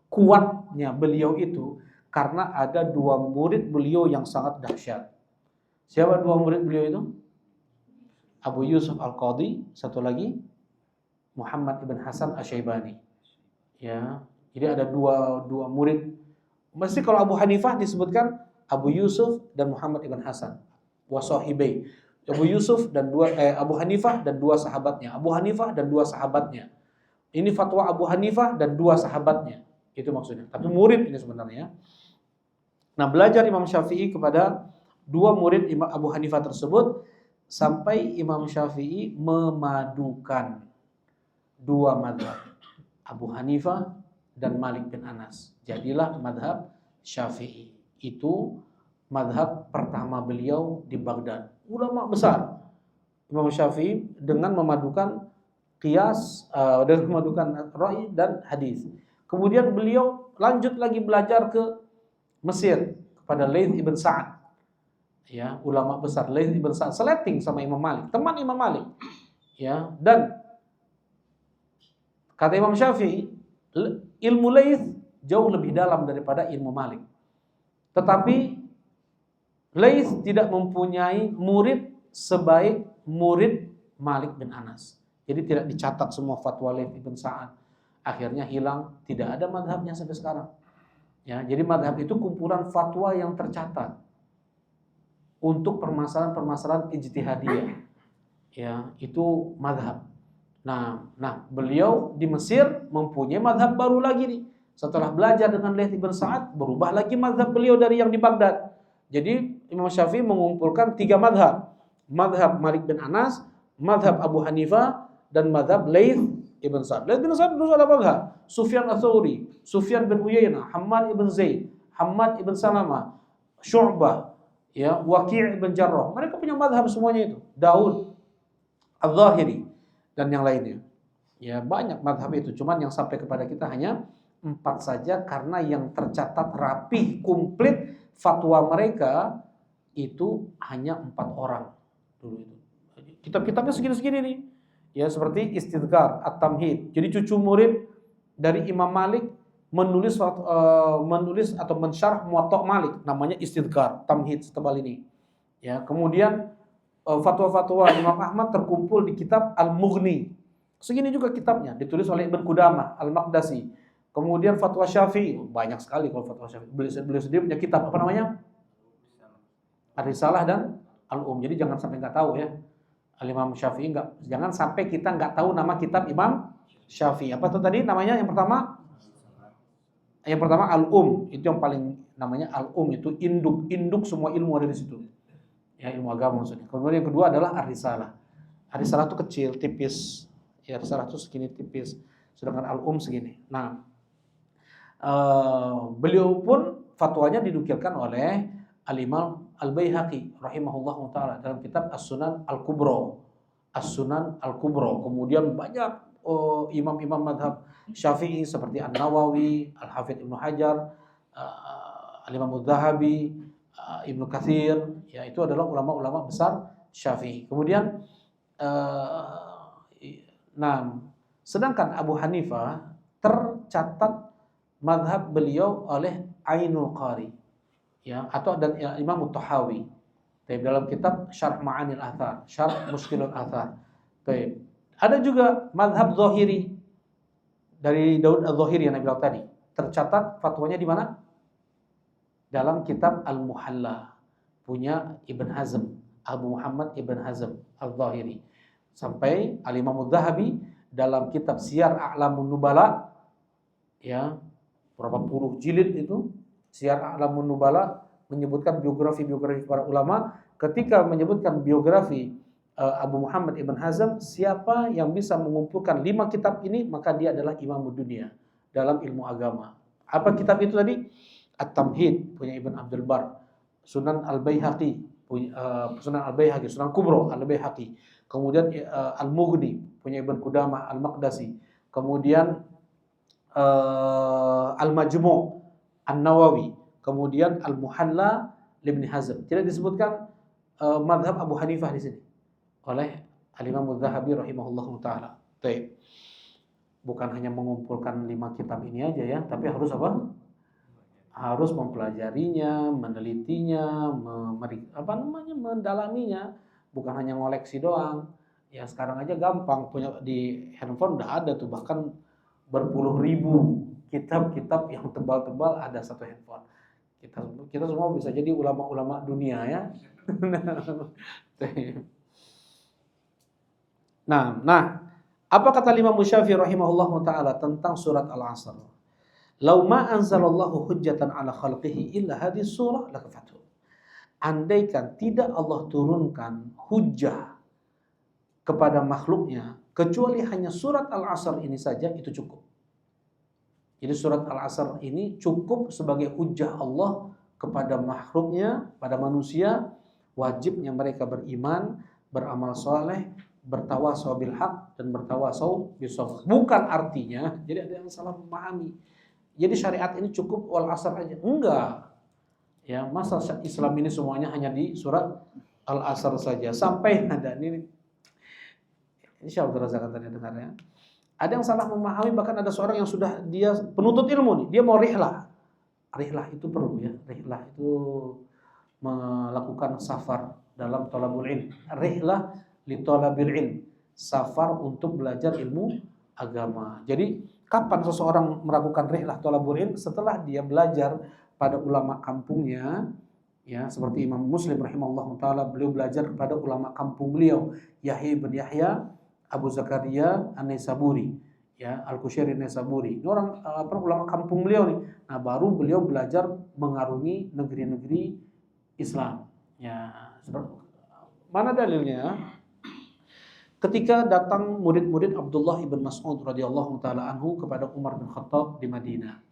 kuatnya beliau itu karena ada 2 murid beliau yang sangat dahsyat. Siapa 2 murid beliau itu? Abu Yusuf Al-Qadhi, satu lagi Muhammad ibn Hasan Asy-Syaibani. Ya, jadi ada dua murid. Mesti kalau Abu Hanifah disebutkan Abu Yusuf dan Muhammad ibn Hasan, wasahibai. Abu Yusuf dan Abu Hanifah dan 2 sahabatnya. Abu Hanifah dan 2 sahabatnya. Ini fatwa Abu Hanifah dan 2 sahabatnya. Itu maksudnya. Tapi murid ini sebenarnya. Nah, belajar Imam Syafi'i kepada 2 murid Imam Abu Hanifah tersebut sampai Imam Syafi'i memadukan 2 mazhab, Abu Hanifah dan Malik bin Anas. Jadilah mazhab Syafi'i. Itu mazhab pertama beliau di Baghdad. Ulama besar Imam Syafi'i dengan memadukan qiyas dan memadukan ra'i dan hadis. Kemudian beliau lanjut lagi belajar ke Mesir kepada Laits ibn Sa'ad. Ya, ulama besar Laits ibn Sa'ad seleting sama Imam Malik, teman Imam Malik. Ya, dan kata Imam Syafi'i, ilmu Laits jauh lebih dalam daripada ilmu Malik. Tetapi Laits tidak mempunyai murid sebaik murid Malik bin Anas. Jadi tidak dicatat semua fatwa Laits ibn Sa'ad. Akhirnya hilang, tidak ada madhabnya sampai sekarang. Ya, jadi madhab itu kumpulan fatwa yang tercatat untuk permasalahan-permasalahan ijtihadiyah. Ya, itu madhab. Nah, beliau di Mesir mempunyai madhab baru lagi nih. Setelah belajar dengan Laits ibn Sa'ad, berubah lagi madhab beliau dari yang di Baghdad. Jadi Imam Syafi'i mengumpulkan 3 madhab. Madhab Malik bin Anas, madhab Abu Hanifah, dan madhab Laits ibn Sa'ad. Laits ibn Sa'ad dulu ada madhab. Sufyan Ats-Tsauri, Sufyan bin Uyainah, Hammad ibn Zaid, Hammad ibn Salamah, Syu'bah, ya, Waqi' ibn Jarrah. Mereka punya madhab semuanya itu. Daud Al-Zahiri dan yang lainnya. Ya, banyak madhab itu. Cuman yang sampai kepada kita hanya 4 saja karena yang tercatat rapih, komplit fatwa mereka itu hanya 4 orang dulu itu. Kitab-kitabnya segini-segini nih. Ya, seperti Istidhkar, At-Tamhid. Jadi cucu murid dari Imam Malik menulis atau mensyarah Muwatta Malik, namanya Istidhkar, Tamhid setebal ini. Ya, kemudian fatwa-fatwa Imam Ahmad terkumpul di kitab Al-Mughni. Segini juga kitabnya, ditulis oleh Ibn Qudamah Al-Maqdasi. Kemudian fatwa Syafi'i, banyak sekali kalau fatwa Syafi'i. Beliau sendiri punya kitab apa namanya? Ar-Risalah dan Al-Um. Jadi jangan sampai nggak tahu ya. Al-Imam Syafi'i jangan sampai kita nggak tahu nama kitab Imam Syafi'i. Apa itu tadi namanya? Yang pertama Al-Um, itu yang paling namanya Al-Um, itu induk semua ilmu ada di situ. Ya, ilmu agama maksudnya. Kemudian yang kedua adalah Ar-Risalah. Ar-Risalah itu kecil, tipis. Ya, Ar-Risalah itu segini tipis. Sedangkan Al-Um segini. Nah, beliau pun fatwanya dinukilkan oleh Al-Imam Al-Baihaqi rahimahullahu taala dalam kitab As-Sunan Al-Kubra. As-Sunan Al-Kubra. Kemudian banyak imam-imam madhab Syafi'i seperti An-Nawawi, Al-Hafidz Ibnu Hajar, Al-Imam Adz-Dzahabi, Ibnu Katsir, ya itu adalah ulama-ulama besar Syafi'i. Kemudian nah, sedangkan Abu Hanifah tercatat madhab beliau oleh Ainul Qari, ya, atau dan ya, Imam Tahawi. Dalam kitab Syarh Ma'anil Athar, Syarh Mushkilul Athar. Ada juga madhab Zahiri dari Daud Az-Zahiri yang Nabi bilang tadi. Tercatat fatwanya di mana? Dalam kitab Al-Muhalla punya Ibn Hazm, Abu Muhammad Ibn Hazm Al-Zahiri. Sampai Al-Imam Adz-Dzahabi dalam kitab Siyar A'lamun Nubala, ya, berapa puluh jilid itu, Siyar A'lamun Nubala menyebutkan biografi-biografi para ulama. Ketika menyebutkan biografi Abu Muhammad Ibn Hazm, siapa yang bisa mengumpulkan 5 kitab ini, maka dia adalah imam dunia dalam ilmu agama. Apa kitab itu tadi? At-Tamhid punya Ibn Abdul Bar, Sunan Al-Baihaqi, Sunan Kubro Al-Baihaqi, kemudian Al-Mughni punya Ibn Qudamah Al-Maqdisi, kemudian Al-Majmu' An-Nawawi, kemudian Al-Muhalla Ibn Hazm. Tidak disebutkan madhab Abu Hanifah di sini oleh Al-Imam Adz-Dzahabi rahimahullahu taala. Bukan hanya mengumpulkan 5 kitab ini aja ya, tapi harus apa? Harus mempelajarinya, menelitinya, mendalaminya, bukan hanya ngoleksi doang. Ya sekarang aja gampang, punya di handphone udah ada tuh, bahkan berpuluh ribu kitab-kitab yang tebal-tebal ada satu handphone. Kita semua bisa jadi ulama-ulama dunia ya. Nah, apa kata Imam Syafi'i rahimahullahu taala tentang surat Al-Asr? Lau ma anzalallahu hujjatan ala khalqihi illa hadhihi surah lakafatuh. Andaikan tidak Allah turunkan hujjah kepada makhluknya kecuali hanya surat Al-Asr ini saja, itu cukup. Jadi surat Al-Asr ini cukup sebagai hujjah Allah kepada makhluknya, pada manusia, wajibnya mereka beriman, beramal soleh, bertawasau bil haq, dan bertawasau bis sabr. Bukan artinya, jadi ada yang salah memahami, jadi syariat ini cukup wal asr aja. Enggak. Ya, masa Islam ini semuanya hanya di surat Al-Asr saja. Sampai ada ini insyaallah rasakan tadi dengarnya. Ada yang salah memahami, bahkan ada seorang yang sudah dia penuntut ilmu nih, dia mau rihlah. Rihlah itu perlu ya. Rihlah itu melakukan safar dalam thalabul ilm. Rihlah li thalabil ilm. Safar untuk belajar ilmu agama. Jadi kapan seseorang melakukan rihlah thalabul ilm? Setelah dia belajar pada ulama kampungnya, ya, seperti Imam Muslim rahimahullahu taala, beliau belajar kepada ulama kampung beliau, Yahya bin Yahya Abu Zakaria An-Naisaburi, ya, Al-Kushairi An-Naisaburi. Ini orang ulama kampung beliau nih. Nah, baru beliau belajar mengarungi negeri-negeri Islam. Ya, mana dalilnya? Ketika datang murid-murid Abdullah ibn Mas'ud radhiyallahu taala anhu kepada Umar bin Khattab di Madinah.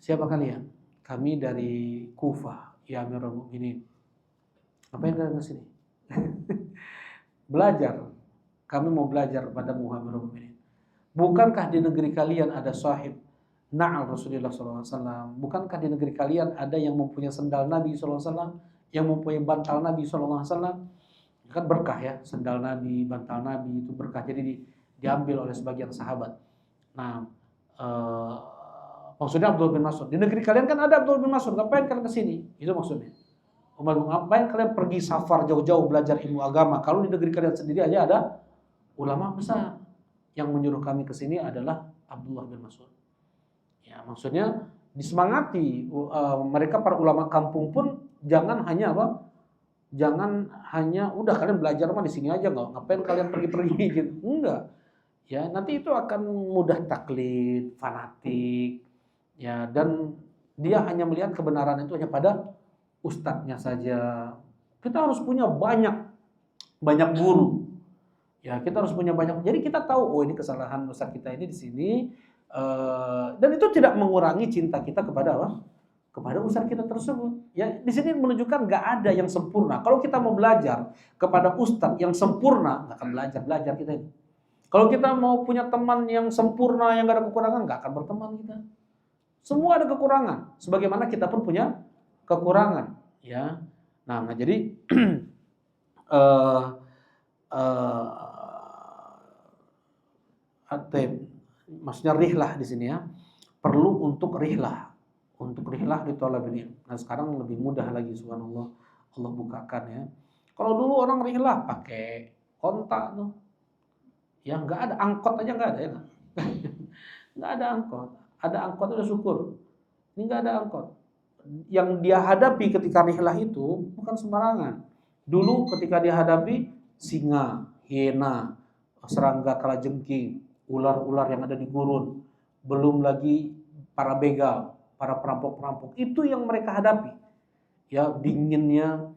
Siapa kalian? Kami dari Kufah, ya Amirul Mukminin. Ngapain kalian ke sini? Belajar. Kami mau belajar pada Amirul Mukminin. Bukankah di negeri kalian ada sahib na'al Rasulullah SAW? Bukankah di negeri kalian ada yang mempunyai sendal Nabi SAW, yang mempunyai bantal Nabi SAW? Kan berkah ya, sendal Nabi, bantal Nabi itu berkah, jadi diambil oleh sebagian sahabat. Nah, maksudnya Abdullah bin Mas'ud, di negeri kalian kan ada Abdullah bin Mas'ud, ngapain kalian kesini? Itu maksudnya. Umar, ngapain kalian pergi safar jauh-jauh belajar ilmu agama kalau di negeri kalian sendiri aja ada ulama besar? Yang menyuruh kami kesini adalah Abdullah bin Mas'ud. Ya, maksudnya disemangati mereka para ulama kampung pun jangan hanya apa? Jangan hanya udah kalian belajar mah di sini aja, nggak ngapain kalian pergi-pergi gitu. Enggak. Ya, nanti itu akan mudah taklid, fanatik. Ya, dan dia hanya melihat kebenaran itu hanya pada ustadznya saja. Kita harus punya banyak guru. Ya, kita harus punya banyak. Jadi kita tahu, oh ini kesalahan ustadz kita ini di sini. Dan itu tidak mengurangi cinta kita kepada apa? Kepada ustadz kita tersebut. Ya, di sini menunjukkan nggak ada yang sempurna. Kalau kita mau belajar kepada ustadz yang sempurna, nggak akan belajar kita ini. Kalau kita mau punya teman yang sempurna, yang nggak ada kekurangan, nggak akan berteman kita. Semua ada kekurangan. Sebagaimana kita pun punya kekurangan. ya. Nah jadi eh maksudnya rihlah di sini ya, perlu untuk rihlah di thalabil ilm. Nah sekarang lebih mudah lagi, subhanallah, Allah bukakan ya. Kalau dulu orang rihlah pakai kontak tuh, ya nggak ada angkot aja nggak ada ya, nggak ada angkot. Ada angkot udah syukur. Ini nggak ada angkot. Yang dia hadapi ketika rihlah itu bukan sembarangan. Dulu ketika dia hadapi singa, hiena, serangga kalajengking, ular-ular yang ada di gurun, belum lagi para begal, para perampok-perampok, itu yang mereka hadapi. Ya, dinginnya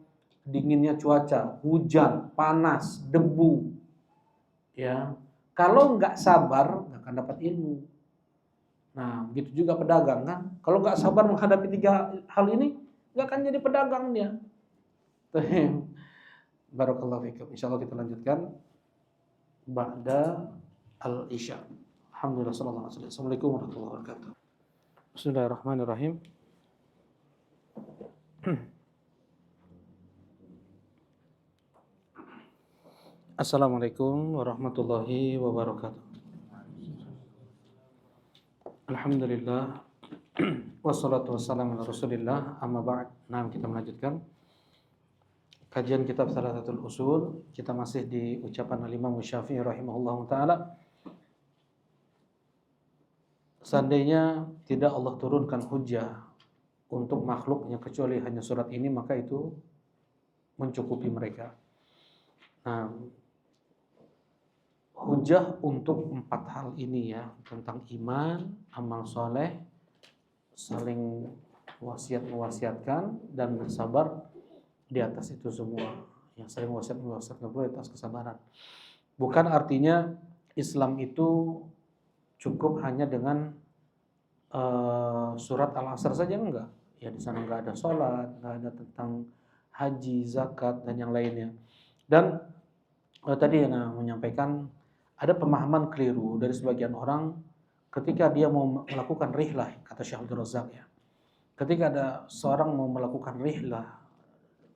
cuaca, hujan, panas, debu. Ya, kalau nggak sabar nggak akan dapat ilmu. Nah, begitu juga pedagang kan. Kalau nggak sabar menghadapi 3 hal ini, nggak akan jadi pedagang dia. Barakallahu fikum. Insyaallah kita lanjutkan ba'da al-isya. Alhamdulillah sallallahu alaihi wasallam. Assalamualaikum warahmatullahi wabarakatuh. Bismillahirrahmanirrahim. Assalamualaikum warahmatullahi wabarakatuh. Alhamdulillah wassalatu wassalamu ala Rasulillah, amma ba'd. Nah, kita melanjutkan kajian kitab Thalathatul Usul. Kita masih di ucapan Al-Imam Syafi'i rahimahullahu taala. Seandainya tidak Allah turunkan hujah untuk makhluknya kecuali hanya surat ini, maka itu mencukupi mereka. Nah, hujah untuk 4 hal ini ya, tentang iman, amal soleh, saling wasiat-mewasiatkan, dan bersabar di atas itu semua. Yang saling wasiat-mewasiatkan pula di atas kesabaran. Bukan artinya Islam itu cukup hanya dengan surat Al-Asr saja, enggak. Ya di sana enggak ada sholat, enggak ada tentang haji, zakat, dan yang lainnya. Dan tadi menyampaikan ada pemahaman keliru dari sebagian orang ketika dia mau melakukan rihlah, kata Syekh Abdul Razak ya. Ketika ada seorang mau melakukan rihlah,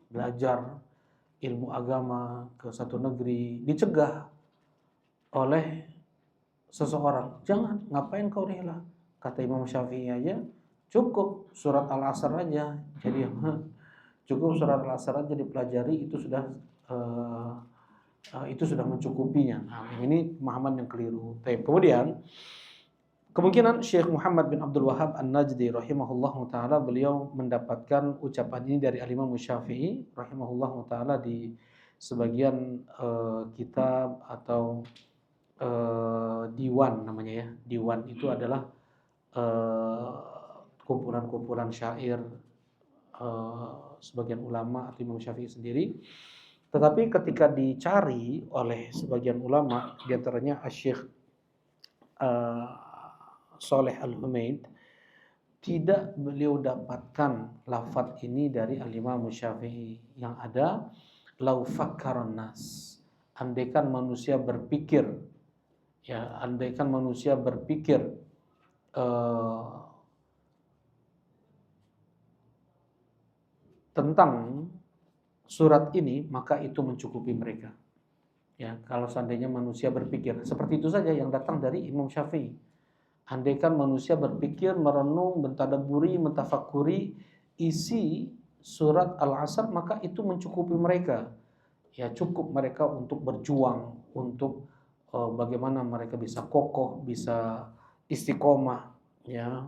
belajar ilmu agama ke satu negeri, dicegah oleh seseorang, jangan, ngapain kau rihlah? Kata Imam Syafi'i aja, cukup surat Al-Asr aja. Jadi cukup surat Al-Asr aja dipelajari, itu sudah mencukupinya. Nah, ini pemahaman yang keliru. Kemudian kemungkinan Syekh Muhammad bin Abdul Wahhab An-Najdi rahimahullahu taala, beliau mendapatkan ucapan ini dari Al-Imam Syafi'i rahimahullahu taala di sebagian kitab atau diwan namanya ya. Diwan itu adalah kumpulan-kumpulan syair sebagian ulama atau Imam Syafi'i sendiri. Tetapi ketika dicari oleh sebagian ulama, di antaranya Syekh Saleh Al-Humaid, tidak beliau dapatkan lafaz ini dari Al-Imam Syafi'i. Yang ada, lau fakkaran nas, andaikan manusia berpikir, ya, andaikan manusia berpikir tentang surat ini, maka itu mencukupi mereka. Ya, kalau seandainya manusia berpikir, seperti itu saja yang datang dari Imam Syafi'i. Andaikan manusia berpikir, merenung, mentadabburi, mentafakuri isi surat Al-Asr, maka itu mencukupi mereka. Ya, cukup mereka untuk berjuang, untuk bagaimana mereka bisa kokoh, bisa istiqomah ya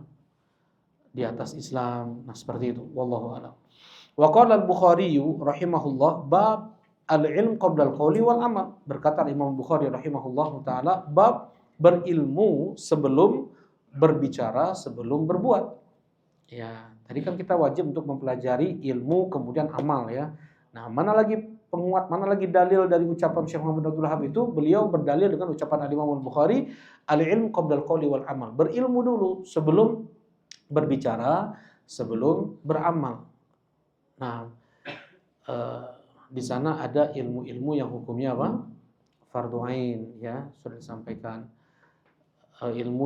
di atas Islam. Nah, seperti itu. Wallahu a'lam. Wa qala al-Bukhari rahimahullah, bab al-ilm qabla al-qawli wal amal. Berkata Imam Bukhari rahimahullah taala, bab berilmu sebelum berbicara, sebelum berbuat. Ya, tadi kan kita wajib untuk mempelajari ilmu kemudian amal ya. Nah, mana lagi penguat, mana lagi dalil dari ucapan Syekh Muhammad Abdul Wahhab itu? Beliau berdalil dengan ucapan Al-Imam Al-Bukhari, al-ilm qabla al-qawli wal amal. Berilmu dulu sebelum berbicara, sebelum beramal. Nah, di sana ada ilmu-ilmu yang hukumnya apa? Fardhu ain ya, sudah disampaikan. Ilmu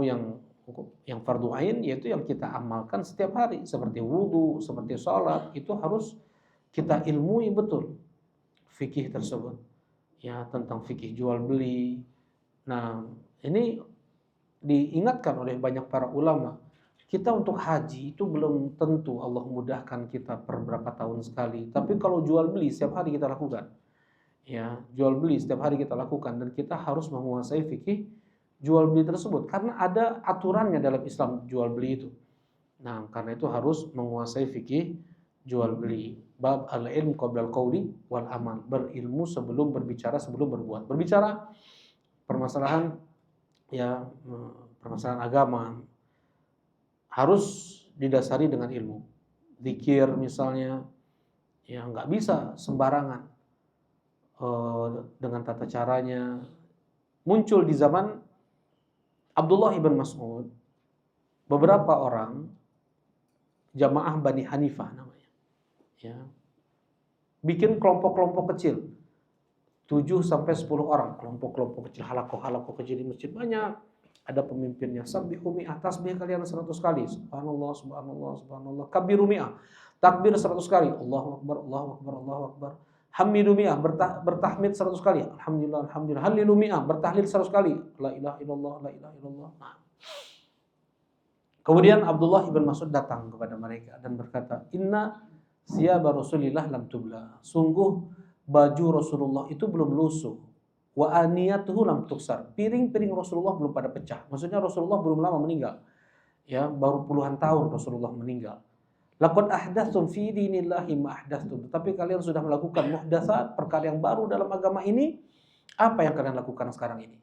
yang fardhu ain yaitu yang kita amalkan setiap hari, seperti wudu, seperti sholat, itu harus kita ilmui betul fikih tersebut, ya, tentang fikih jual beli. Nah, ini diingatkan oleh banyak para ulama. Kita untuk haji itu belum tentu Allah mudahkan kita per berapa tahun sekali. Tapi kalau jual beli setiap hari kita lakukan. Ya, jual beli setiap hari kita lakukan dan kita harus menguasai fikih jual beli tersebut karena ada aturannya dalam Islam jual beli itu. Nah, karena itu harus menguasai fikih jual beli. Bab al-ilm qabla al-qawli wal amal. Berilmu sebelum berbicara, sebelum berbuat. Berbicara permasalahan, ya, permasalahan agama harus didasari dengan ilmu. Zikir misalnya, ya, nggak bisa sembarangan dengan tata caranya. Muncul di zaman Abdullah ibn Mas'ud beberapa orang jamaah Bani Hanifah namanya, ya, bikin kelompok-kelompok kecil 7-10 orang, kelompok-kelompok kecil, halakoh-halakoh kecil di masjid banyak. Ada pemimpinnya, sabbihu mi'ah, tasbih kalian 100 kali, subhanallah, subhanallah, subhanallah, kabiru mi'ah, takbir 100 kali, Allahu akbar, Allahu akbar, Allahu akbar, hamidu mi'ah, bertahmid 100 kali, alhamdulillah, alhamdulillah, halilu mi'ah, bertahlil 100 kali, la ilaha illallah, la ilaha illallah. Nah. Kemudian Abdullah ibn Mas'ud datang kepada mereka dan berkata, inna siyaba Rasulillah lam tubla, sungguh baju Rasulullah itu belum lusuh. Wa aniyatuhu lam tuksar, piring-piring Rasulullah belum pada pecah. Maksudnya Rasulullah belum lama meninggal, ya, baru puluhan tahun Rasulullah meninggal. Laqad ahdatsum fi dinillahi ma ahdatstum, tapi kalian sudah melakukan muhdatsat, perkara yang baru dalam agama ini. Apa yang kalian lakukan sekarang ini?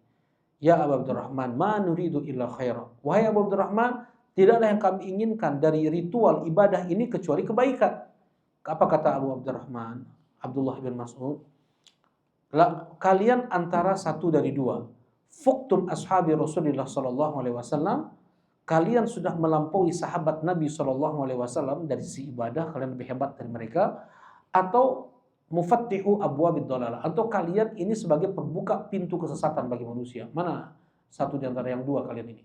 Ya Abu Abdurrahman, ma nuridu illa khaira. Wahai Abu Abdurrahman, tidaklah yang kami inginkan dari ritual ibadah ini kecuali kebaikan. Apa kata Abu Abdurrahman? Abdullah bin Mas'ud, kalian antara satu dari dua. Fuqtum ashabi Rasulullah sallallahu alaihi wasallam, kalian sudah melampaui sahabat Nabi sallallahu alaihi wasallam dari sisi ibadah, kalian lebih hebat dari mereka, atau mufattihu abwabid dhalalah, atau kalian ini sebagai pembuka pintu kesesatan bagi manusia. Mana satu di antara yang dua kalian ini?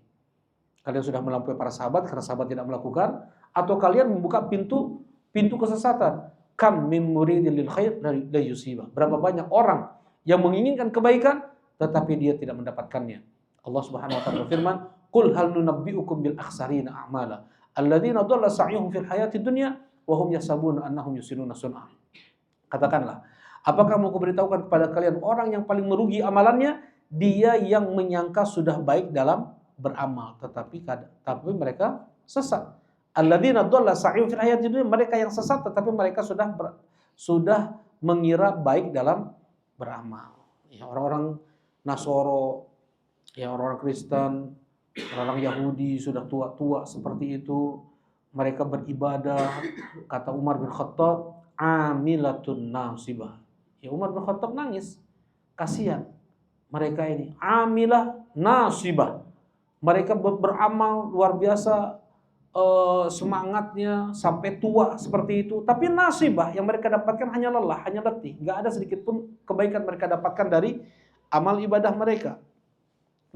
Kalian sudah melampaui para sahabat karena sahabat tidak melakukan, atau kalian membuka pintu kesesatan? Kam min muridil lil khair la yusiba. Berapa banyak orang yang menginginkan kebaikan tetapi dia tidak mendapatkannya. Allah Subhanahu wa taala berfirman, "Qul hal nunabbi'ukum bil akhsarina a'mala alladziina dhalla sa'yuhum fil hayatid dunya wa hum yahsabuna annahum yusinuna sun'a." Katakanlah, apakah mau kuberitahukan kepada kalian orang yang paling merugi amalannya? Dia yang menyangka sudah baik dalam beramal tetapi mereka sesat. Alladzina dhalla sa'yuhum fil hayatid dunya, mereka yang sesat tetapi mereka sudah mengira baik dalam beramal. Ya, orang-orang Nasoro, ya, orang-orang Kristen, orang-orang Yahudi sudah tua-tua seperti itu, mereka beribadah, kata Umar bin Khattab, amilatun nasibah. Ya, Umar bin Khattab nangis, kasihan mereka ini, amilah nasibah. Mereka beramal luar biasa, semangatnya sampai tua seperti itu, tapi nasibah yang mereka dapatkan hanya lelah, hanya letih, nggak ada sedikit pun kebaikan mereka dapatkan dari amal ibadah mereka.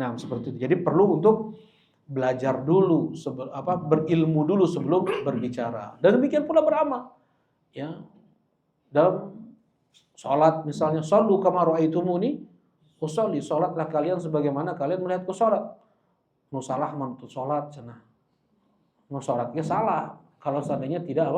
Nah, seperti itu. Jadi perlu untuk belajar dulu, berilmu dulu sebelum berbicara. Dan demikian pula beramal. Ya, dalam sholat misalnya, shollu kama ra'aitumuni usolli, sholatlah kalian sebagaimana kalian melihatku sholat. Nu salah menuntut sholat cenah. Sholatnya salah kalau seandainya tidak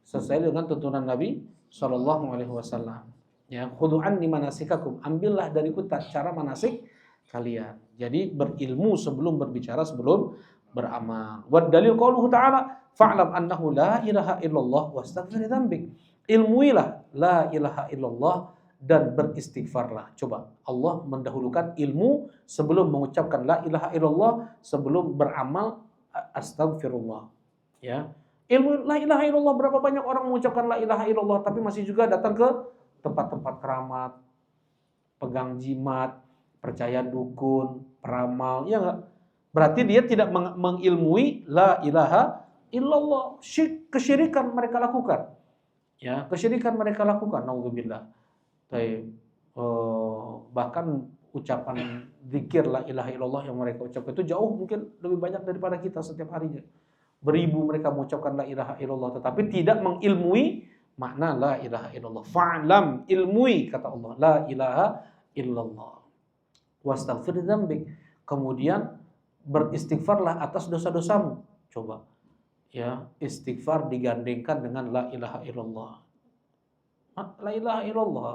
sesuai dengan tuntunan Nabi Shallallahu Alaihi Wasallam. Ya, khudu'an di manasikakum, ambillah dariku cara manasik kalian. Jadi berilmu sebelum berbicara, sebelum beramal. Wa dalil qauluhu ta'ala, fa'lam annahu la ilaha illallah wastaghfir dzambik. Ilmuilah la ilaha illallah dan beristighfarlah. Coba, Allah mendahulukan ilmu sebelum mengucapkan la ilaha illallah, sebelum beramal astagfirullah. Ya, ilmu la ilaha illallah, berapa banyak orang mengucapkan la ilaha illallah tapi masih juga datang ke tempat-tempat keramat, pegang jimat, percaya dukun, peramal, ya enggak? Berarti dia tidak mengilmui la ilaha illallah. Kesyirikan mereka lakukan. Ya, kesyirikan mereka lakukan, naudzubillah. Bahkan ucapan zikir la ilaha illallah yang mereka ucapkan itu jauh mungkin lebih banyak daripada kita setiap harinya. Beribu mereka mengucapkan la ilaha illallah tetapi tidak mengilmui makna la ilaha illallah. Fa'lam, ilmui, kata Allah, la ilaha illallah. Wastaghfir dzambik. Kemudian beristighfarlah atas dosa-dosamu. Coba. Ya, istighfar digandengkan dengan la ilaha illallah. La ilaha illallah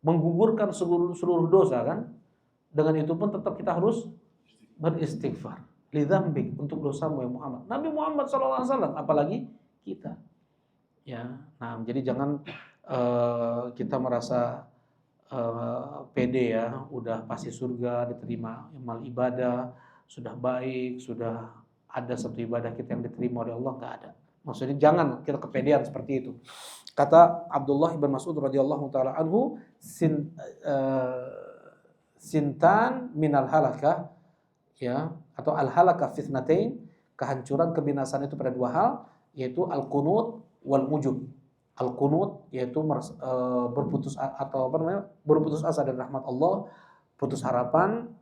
menggugurkan seluruh dosa kan? Dengan itu pun tetap kita harus beristighfar. Lidzambik, untuk dosamu ya Muhammad. Nabi Muhammad SAW, apalagi kita. Ya, nah jadi jangan kita merasa pede ya, udah pasti surga, diterima amal ibadah, sudah baik, sudah ada satu ibadah kita yang diterima oleh Allah, nggak ada. Maksudnya jangan kita kepedean seperti itu. Kata Abdullah bin Mas'ud radhiyallahu taala anhu, sintan minal halakah, ya, atau al halakah fitnatain, kehancuran kebinasaan itu pada dua hal, yaitu al qunut wal ujub. Al qunut yaitu berputus atau apa namanya, berputus asa dari rahmat Allah, putus harapan,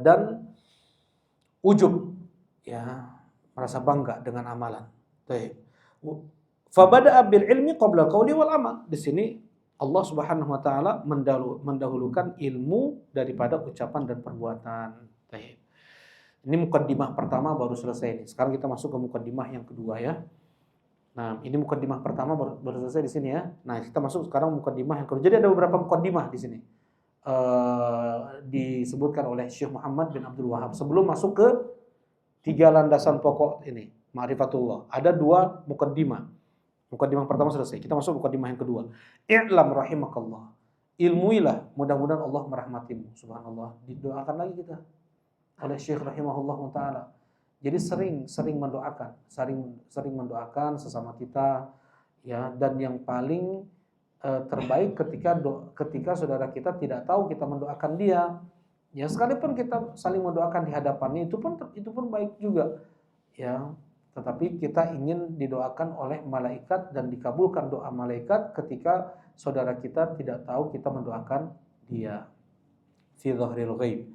dan ujub, ya, merasa bangga dengan amalan. Baik. Fabada'a bil ilmi qabla qawli wal amal. Di sini Allah Subhanahu wa taala mendahulukan ilmu daripada ucapan dan perbuatan. Baik. Ini mukaddimah pertama baru selesai. Sekarang kita masuk ke mukaddimah yang kedua ya. Nah, ini mukaddimah pertama baru selesai di sini ya. Nah, kita masuk sekarang mukaddimah yang kedua. Jadi ada beberapa mukaddimah di sini. Disebutkan oleh Syekh Muhammad bin Abdul Wahab sebelum masuk ke 3 landasan pokok ini, ma'rifatullah. Ada 2 mukaddimah. Mukaddimah pertama selesai. Kita masuk mukaddimah yang kedua. I'lam rahimakallah. Ilmuilah, mudah-mudahan Allah merahmatimu. Subhanallah. Didoakan lagi kita oleh Syekh rahimahullah taala. Jadi sering mendoakan, sering mendoakan sesama kita ya, dan yang paling terbaik ketika saudara kita tidak tahu kita mendoakan dia. Ya, sekalipun kita saling mendoakan di hadapannya itu pun baik juga. Ya, tetapi kita ingin didoakan oleh malaikat dan dikabulkan doa malaikat ketika saudara kita tidak tahu kita mendoakan dia. Fi dhahril ghaib.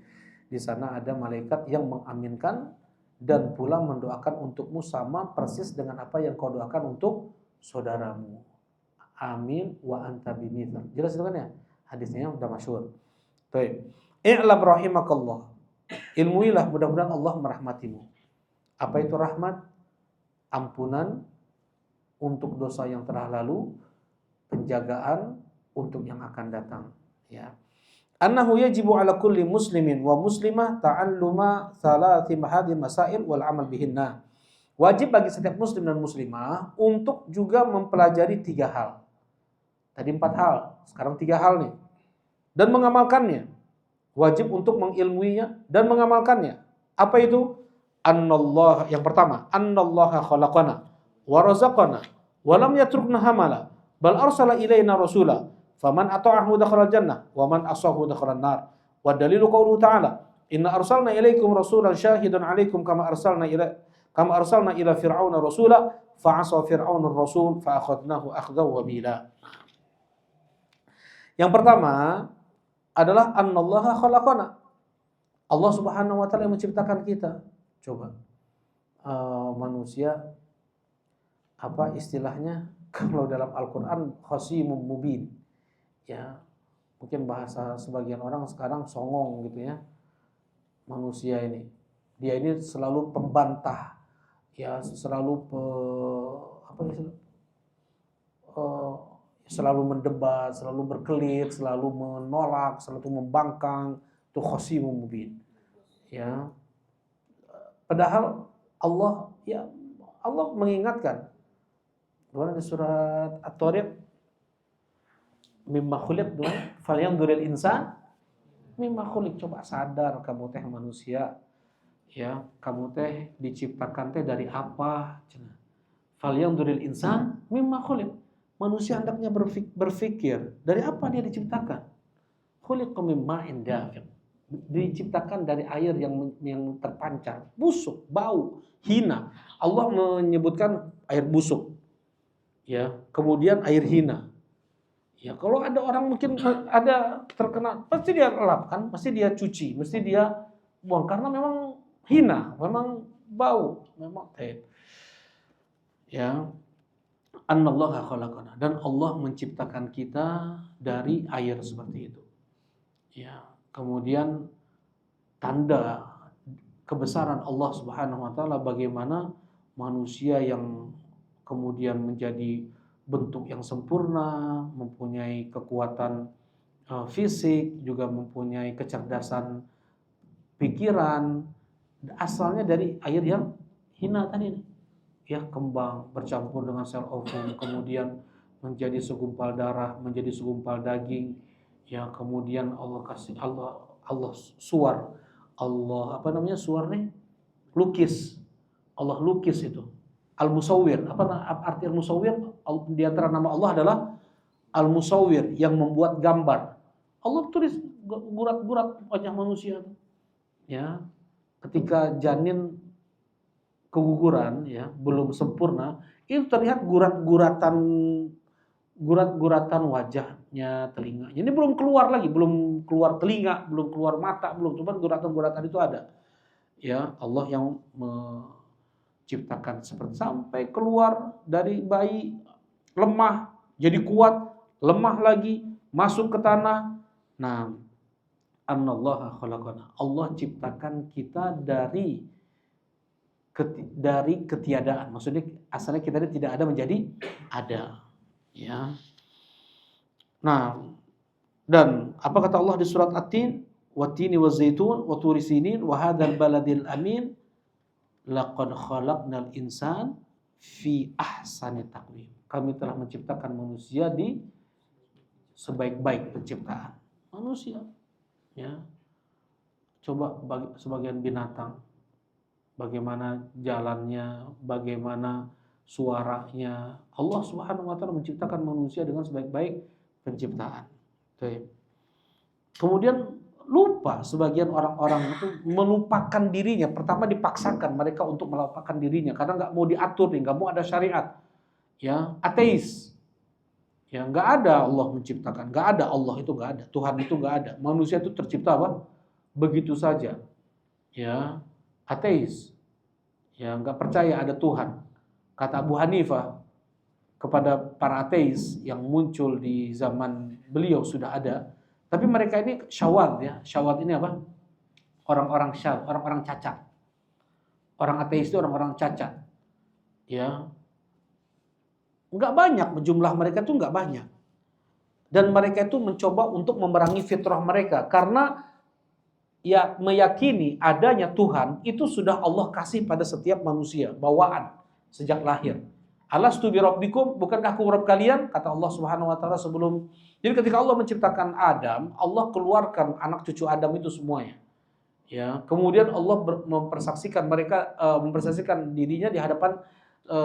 Di sana ada malaikat yang mengaminkan dan pula mendoakan untukmu sama persis dengan apa yang kau doakan untuk saudaramu. Amin wa anta bimithal. Jelas itu kan ya? Hadisnya sudah masyhur. Baik. I'lam rahimakallah. Ilmuilah, mudah-mudahan Allah merahmatimu. Apa itu rahmat? Ampunan untuk dosa yang telah lalu, penjagaan untuk yang akan datang, ya. Annahu yajibu ala kulli muslimin wa muslimah ta'alluma thalathi hadhihi masail wal amal bihinna. Wajib bagi setiap muslim dan muslimah untuk juga mempelajari 3 hal. Tadi 4 hal, sekarang 3 hal nih. Dan mengamalkannya. Wajib untuk mengilmuinya dan mengamalkannya. Apa itu? Annallah, yang pertama, annallaha khalaqana wa razaqana wa lam yatrukna hamala bal arsala ilaina rasula faman ata'ahu dakhala jannah wa man asahu dakhala nar. Wa dalilu qauluhu ta'ala inna arsalna ilaikum rasulan syahidan 'alaikum kama arsalna ila fir'auna rasula fa 'asa fir'aunur rasul fa akhadnahu akhdan wabila. Yang pertama adalah annallaha khalaqana. Allah Subhanahu wa taala yang menciptakan kita. Coba manusia, apa istilahnya kalau dalam Al-Qur'an, khasimun mubin. Ya, mungkin bahasa sebagian orang sekarang songong gitu ya. Manusia ini, dia ini selalu pembantah. Ya, selalu selalu mendebat, selalu berkelit, selalu menolak, selalu membangkang. Itu khasimun mubin. Ya. Padahal Allah mengingatkan. Di surat At-Tariq, mimma khuliq, falyanzuril insan mimma khuliq. Coba sadar kamu teh manusia. Ya, kamu teh diciptakan teh dari apa? Falyanzuril insan mimma khuliq. Manusia hendaknya berpikir dari apa dia diciptakan. Khuliqa min ma'in dafiq. Diciptakan dari air yang terpancar, busuk, bau, hina. Allah menyebutkan air busuk. Ya, kemudian air hina. Ya, kalau ada orang mungkin ada terkena, pasti dia lap kan, pasti dia cuci, mesti dia buang karena memang hina, memang bau, memang ya. Annallaha khalaqana, dan Allah menciptakan kita dari air seperti itu. Ya, kemudian tanda kebesaran Allah Subhanahu wa taala bagaimana manusia yang kemudian menjadi bentuk yang sempurna, mempunyai kekuatan fisik, juga mempunyai kecerdasan pikiran, asalnya dari air yang hina tadi, ya, kembang bercampur dengan sel ovum, kemudian menjadi segumpal darah, menjadi segumpal daging, ya, kemudian Allah kasih Allah suar, Allah apa namanya suar nih, lukis, Allah lukis itu, al-musawwir. Apa arti al-musawwir? Di antara nama Allah adalah al-musawwir, yang membuat gambar. Allah tulis gurat-gurat wajah manusia, ya, ketika janin keguguran, ya, belum sempurna, itu terlihat gurat-guratan wajahnya, telinganya. Ini belum keluar lagi, belum keluar telinga, belum keluar mata, belum, cuma guratan-guratan itu ada. Ya, Allah yang menciptakan seperti sampai keluar dari bayi lemah jadi kuat, lemah lagi masuk ke tanah. Nah, Annallaha khalaqana, Allah ciptakan kita dari ketiadaan. Maksudnya asalnya kita ini tidak ada menjadi ada, ya. Nah, dan apa kata Allah di surat At-Tin, wat-tini waz-zaitun wa turi sinin wa hadzal baladil amin laqad khalaqnal insan fi ahsani taqwim. Kami telah menciptakan manusia di sebaik-baik penciptaan. Manusia, ya. Coba sebagian binatang, bagaimana jalannya, bagaimana suaranya. Allah Subhanahu wa taala menciptakan manusia dengan sebaik-baik penciptaan. Kemudian lupa sebagian orang-orang itu melupakan dirinya. Pertama dipaksakan mereka untuk melupakan dirinya karena nggak mau diatur nih, nggak mau ada syariat. Ya, ateis. Ya, nggak ada Allah menciptakan, nggak ada Allah itu, nggak ada Tuhan itu, nggak ada. Manusia itu tercipta apa? Begitu saja. Ya, ateis. Ya, nggak percaya ada Tuhan. Kata Abu Hanifah kepada para ateis yang muncul di zaman beliau sudah ada. Tapi mereka ini syawad, ya. Syawad ini apa? Orang-orang syawad, orang-orang cacat. Orang ateis itu orang-orang cacat. Ya. Enggak banyak, jumlah mereka itu enggak banyak. Dan mereka itu mencoba untuk memerangi fitrah mereka karena ya meyakini adanya Tuhan itu sudah Allah kasih pada setiap manusia, bawaan sejak lahir. Alastu bi rabbikum, bukankah aku Rabb kalian? Kata Allah Subhanahu wa taala sebelum. Jadi ketika Allah menciptakan Adam, Allah keluarkan anak cucu Adam itu semuanya. Ya, kemudian Allah mempersaksikan mereka, mempersaksikan dirinya di hadapan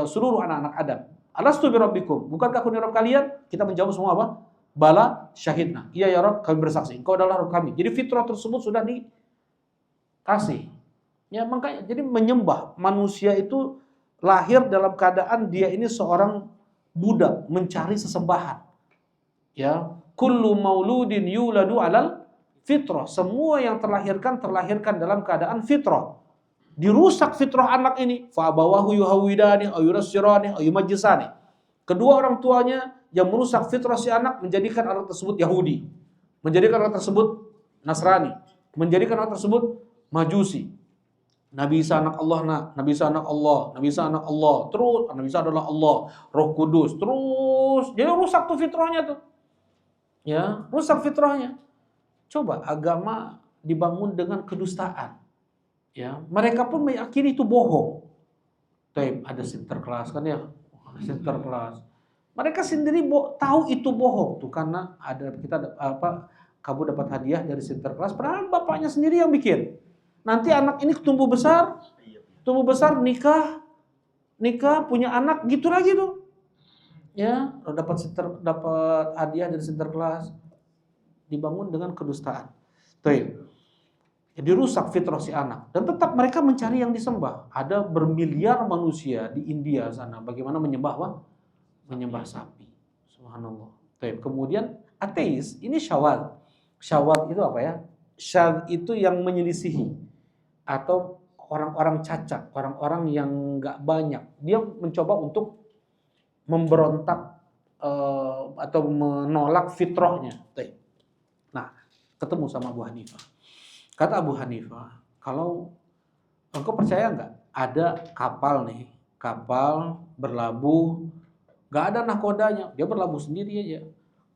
seluruh anak-anak Adam. Alastu bi rabbikum, bukankah aku Rabb kalian? Kita menjawab semua apa? Bala syahidna. Iya ya Rabb, kami bersaksi. Engkau adalah Rabb kami. Jadi fitrah tersebut sudah dikasih. Ya, makanya jadi menyembah manusia itu lahir dalam keadaan dia ini seorang budak mencari sesembahan. Ya, kullu mauludin yuladu alal fitrah. Semua yang terlahirkan dalam keadaan fitrah. Dirusak fitrah anak ini, fa abawahu yuhawidani aw yurassirani aw yumajjisani. Kedua orang tuanya yang merusak fitrah si anak menjadikan anak tersebut Yahudi, menjadikan anak tersebut Nasrani, menjadikan anak tersebut Majusi. Nabi Isa anak Allah, Nabi Isa anak Allah, Nabi Isa anak Allah, terus Nabi Isa adalah Allah, Roh Kudus, terus jadi rusak tuh fitrahnya tuh. Ya, rusak fitrahnya. Coba agama dibangun dengan kedustaan. Ya, mereka pun meyakini itu bohong. Ada sinterklas kan ya, sinterklas. Mereka sendiri tahu itu bohong tuh karena kamu dapat hadiah dari sinterklas, padahal bapaknya sendiri yang bikin. Nanti anak ini tumbuh besar nikah punya anak gitu lagi tuh. Ya, dapat hadiah dari sinterklas, dibangun dengan kedustaan. Jadi rusak fitrah si anak dan tetap mereka mencari yang disembah. Ada bermiliar manusia di India sana bagaimana menyembah sapi. Subhanallah. Kemudian ateis ini syawad. Syawad itu apa ya? Syad itu yang menyelisihi atau orang-orang cacat, orang-orang yang nggak banyak. Dia mencoba untuk memberontak atau menolak fitrahnya. Nah, ketemu sama Abu Hanifah. Kata Abu Hanifah, kalau engkau percaya nggak ada kapal nih, kapal berlabuh, nggak ada nahkodanya, dia berlabuh sendiri aja.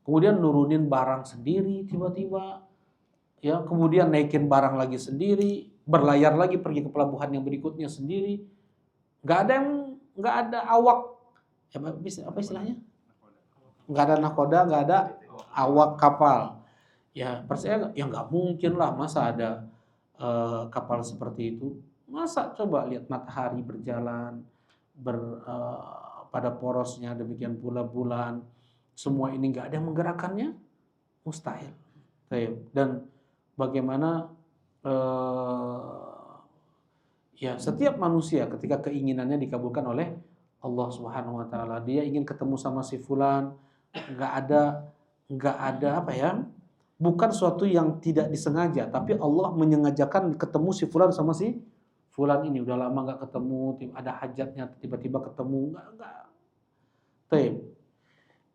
Kemudian nurunin barang sendiri tiba-tiba, ya, kemudian naikin barang lagi sendiri, berlayar lagi pergi ke pelabuhan yang berikutnya sendiri. Nggak ada awak, apa istilahnya? Nggak ada nahkoda, nggak ada awak kapal. Ya percaya nggak? Ya nggak mungkin lah, masa ada kapal seperti itu. Masa coba lihat matahari berjalan pada porosnya, demikian pula bulan, semua ini nggak ada yang menggerakkannya, mustahil. Dan bagaimana ya setiap manusia ketika keinginannya dikabulkan oleh Allah Subhanahu wa taala, dia ingin ketemu sama si fulan, nggak ada apa ya? Bukan suatu yang tidak disengaja, tapi Allah menyengajakan ketemu si fulan sama si fulan ini. Udah lama nggak ketemu, ada hajatnya, tiba-tiba ketemu, nggak.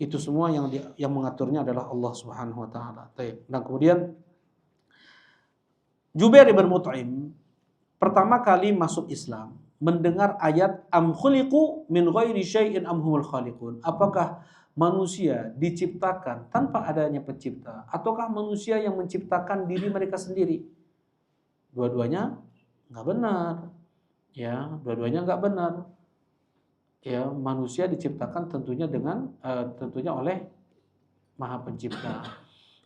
Itu semua yang mengaturnya adalah Allah Subhanahu wa taala. Dan kemudian Jubair bin Mut'im pertama kali masuk Islam mendengar ayat am khuliqu min ghairi syai'in am humul khaliqun. Apakah manusia diciptakan tanpa adanya pencipta ataukah manusia yang menciptakan diri mereka sendiri? Dua-duanya enggak benar. Ya, dua-duanya enggak benar. Ya, manusia diciptakan tentunya oleh Maha Pencipta.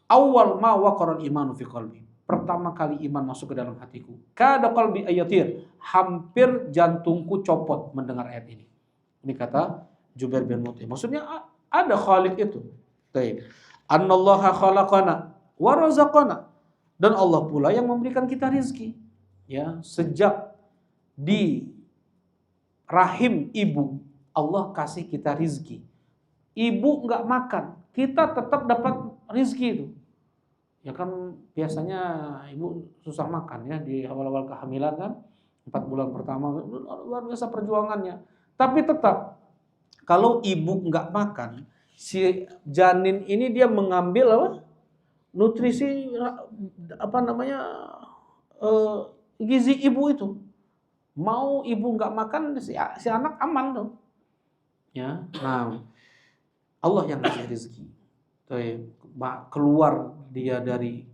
Awal ma waqara al-imanu fi qalbi. Pertama kali iman masuk ke dalam hatiku. Kada qalbi ayatir, hampir jantungku copot mendengar ayat ini. Ini kata Jubair bin Mut'im. Maksudnya ada khaliq itu. Baik. Annallaha khalaqana wa razaqana. Dan Allah pula yang memberikan kita rizki. Ya, sejak di rahim ibu Allah kasih kita rizki. Ibu enggak makan, kita tetap dapat rizki itu. Ya kan biasanya ibu susah makan ya di awal-awal kehamilan kan, 4 bulan pertama luar biasa perjuangannya. Tapi tetap kalau ibu nggak makan, si janin ini dia mengambil nutrisi gizi ibu itu. Mau ibu nggak makan si anak aman dong. Ya, nah Allah yang ngasih rezeki. Keluar dia dari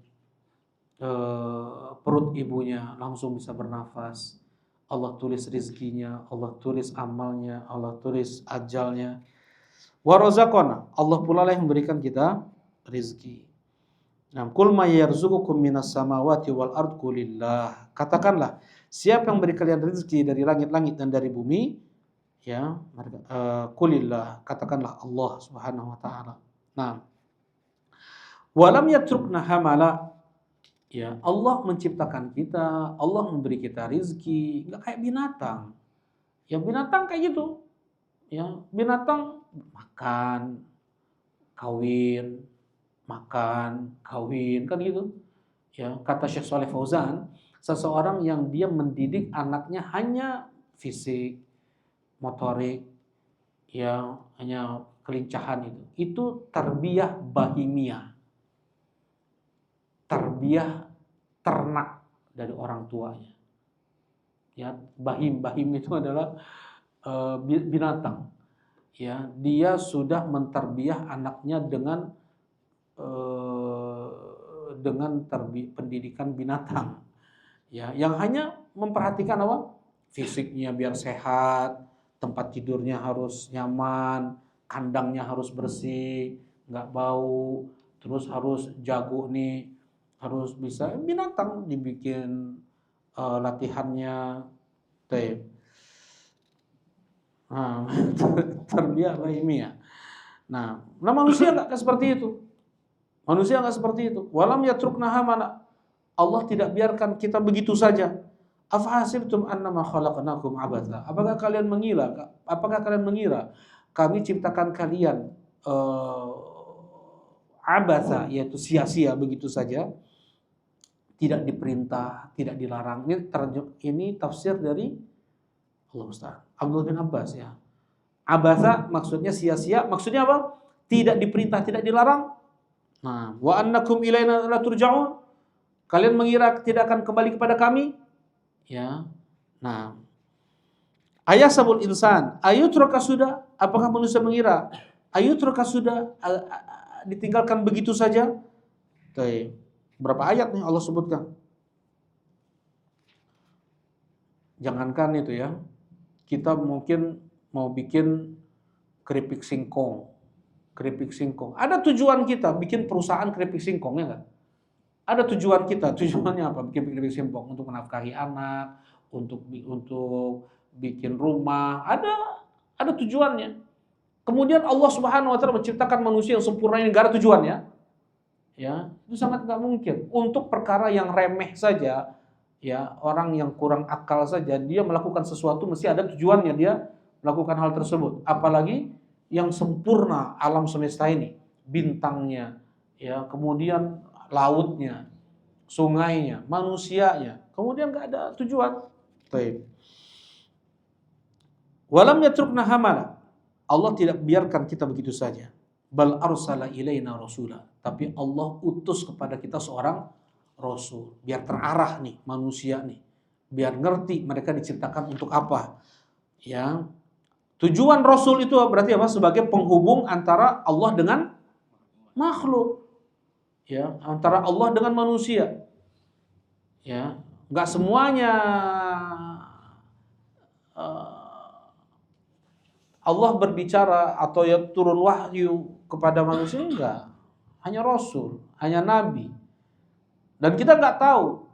perut ibunya langsung bisa bernafas. Allah tulis rizkinya, Allah tulis amalnya, Allah tulis ajalnya. Wa razaqana, Allah pula lah yang memberikan kita rizki. Nah, kul may yarzuqukum minas samawati wal ard qulillah. Katakanlah, siapa yang beri kalian rezeki dari langit-langit dan dari bumi? Ya, qulillah, katakanlah Allah Subhanahu wa taala. Nah, walam yatrukna hamala. Ya, Allah menciptakan kita, Allah memberi kita rizki, nggak kayak binatang. Ya binatang kayak gitu. Ya, binatang makan, kawin, makan, kawin, kan gitu. Ya, kata Syekh Shalih Fauzan, seseorang yang dia mendidik anaknya hanya fisik, motorik, ya hanya kelincahan itu tarbiyah bahimiyah. Tarbiyah ternak dari orang tuanya. Ya, bahim itu adalah binatang. Ya, dia sudah mentarbiyah anaknya dengan pendidikan binatang. Ya, yang hanya memperhatikan apa? Fisiknya biar sehat, tempat tidurnya harus nyaman, kandangnya harus bersih, nggak bau, terus harus jago nih, harus bisa binatang dibikin latihannya tarbiyah bahimiyah. Nah, manusia nggak seperti itu. Manusia nggak seperti itu. Walam yatrukna hamala. Allah tidak biarkan kita begitu saja. Afahasibtum annama khalaqnakum abatha. Apakah kalian mengira kami ciptakan kalian abatha, yaitu sia-sia begitu saja? Tidak diperintah, tidak dilarang. Ini tafsir dari Allah Ustaz Abdullah bin Abbas ya. Abasa maksudnya sia-sia, maksudnya apa? Tidak diperintah, tidak dilarang. Nah, wa annakum ilaina la turja'un. Kalian mengira tidak akan kembali kepada kami? Ya. Nah, ayasabul insan, ayutraka sudah? Apakah manusia mengira ayutraka sudah ditinggalkan begitu saja? Baik. Berapa ayat nih Allah sebutkan? Jangankan itu ya. Kita mungkin mau bikin keripik singkong. Keripik singkong. Ada tujuan kita bikin perusahaan keripik singkong, ya enggak? Ada tujuan kita. Tujuannya apa? Bikin keripik singkong untuk menafkahi anak, untuk bikin rumah. Ada tujuannya. Kemudian Allah Subhanahu wa taala menciptakan manusia yang sempurna ini enggak ada tujuannya. Ya, itu sangat enggak mungkin. Untuk perkara yang remeh saja, ya, orang yang kurang akal saja dia melakukan sesuatu mesti ada tujuannya dia melakukan hal tersebut. Apalagi yang sempurna alam semesta ini, bintangnya, ya, kemudian lautnya, sungainya, manusianya, kemudian nggak ada tujuan. Baik. Walam yatrukna hamala. Allah tidak biarkan kita begitu saja. Bal arsala ilaina rasula. Tapi Allah utus kepada kita seorang rasul. Biar terarah nih manusia nih. Biar ngerti mereka diciptakan untuk apa. Ya. Tujuan rasul itu berarti apa? Sebagai penghubung antara Allah dengan makhluk. Ya, antara Allah dengan manusia. Ya, enggak semuanya Allah berbicara atau ya turun wahyu kepada manusia, enggak. Hanya rasul, hanya nabi. Dan kita enggak tahu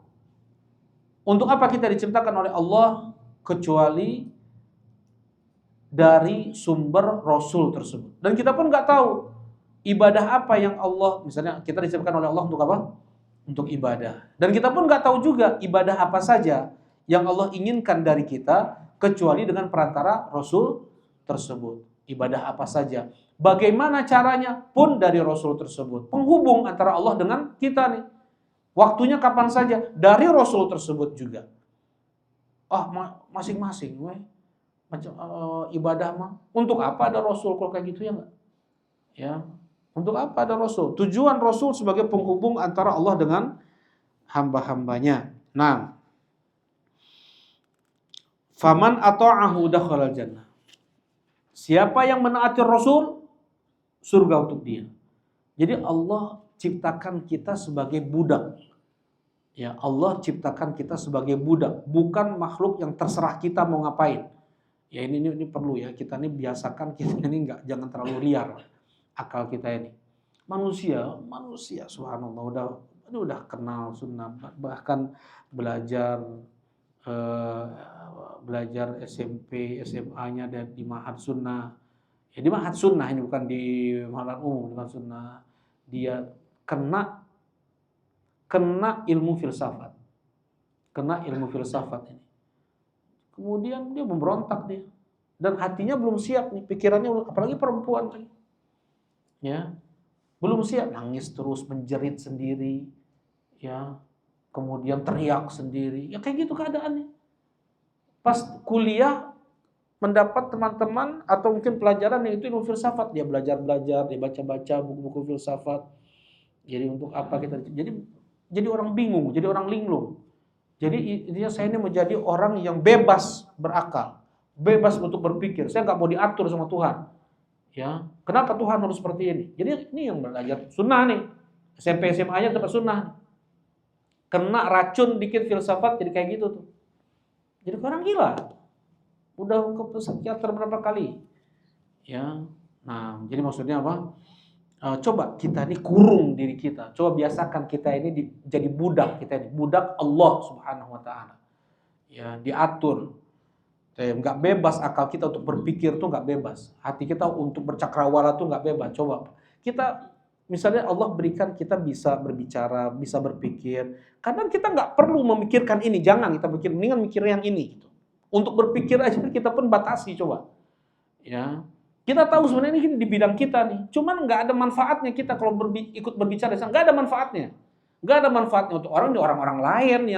untuk apa kita diciptakan oleh Allah kecuali dari sumber rasul tersebut. Dan kita pun nggak tahu ibadah apa yang Allah, misalnya kita diciptakan oleh Allah untuk apa? Untuk ibadah. Dan kita pun nggak tahu juga ibadah apa saja yang Allah inginkan dari kita kecuali dengan perantara rasul tersebut. Ibadah apa saja. Bagaimana caranya pun dari rasul tersebut. Penghubung antara Allah dengan kita nih. Waktunya kapan saja dari rasul tersebut juga. Masing-masing weh. Macam ibadah mah untuk apa ada rasul kalau kayak gitu, ya enggak? Ya. Untuk apa ada rasul? Tujuan rasul sebagai penghubung antara Allah dengan hamba-hambanya. Nah, faman ata'ahu dakhalal jannah. Siapa yang menaati rasul, surga untuk dia. Jadi Allah ciptakan kita sebagai budak. Ya, Allah ciptakan kita sebagai budak, bukan makhluk yang terserah kita mau ngapain. Ya ini perlu ya, kita ini biasakan kita ini jangan terlalu liar akal kita ini. Manusia subhanallah udah kenal sunnah, bahkan belajar SMP, SMA-nya dan di Ma'had Sunnah. Ya di Ma'had Sunnah ini bukan di Ma'had umum, bukan sunnah. Dia kena ilmu filsafat. Kena ilmu filsafat ini. Kemudian dia memberontak dia. Dan hatinya belum siap nih, pikirannya, apalagi perempuan nih. Ya. Belum siap, nangis terus, menjerit sendiri. Ya. Kemudian teriak sendiri. Ya kayak gitu keadaannya. Pas kuliah mendapat teman-teman atau mungkin pelajaran yang itu ilmu filsafat, dia belajar, dia baca-baca buku-buku filsafat. Jadi untuk apa kita? Jadi orang bingung, jadi orang linglung. Jadi intinya saya ini menjadi orang yang bebas berakal, bebas untuk berpikir. Saya nggak mau diatur sama Tuhan. Ya, kenapa Tuhan harus seperti ini? Jadi ini yang belajar sunnah nih, SMP SMA-nya tetap sunnah. Kena racun dikit filsafat jadi kayak gitu tuh. Jadi orang gila. Udah ke psikiater berapa kali? Ya, nah jadi maksudnya apa? Coba kita ini kurung diri kita. Coba biasakan kita ini jadi budak kita ini, budak Allah Subhanahu wa taala. Ya, diatur. Enggak bebas akal kita untuk berpikir tuh enggak bebas. Hati kita untuk bercakrawala tuh enggak bebas. Coba kita misalnya Allah berikan kita bisa berbicara, bisa berpikir. Kadang kita enggak perlu memikirkan ini, jangan kita pikir, mendingan mikir yang ini gitu. Untuk berpikir aja kita pun batasi coba. Ya. Kita tahu sebenarnya ini di bidang kita nih. Cuman nggak ada manfaatnya kita kalau ikut berbicara. Nggak ada manfaatnya. Nggak ada manfaatnya untuk orang lain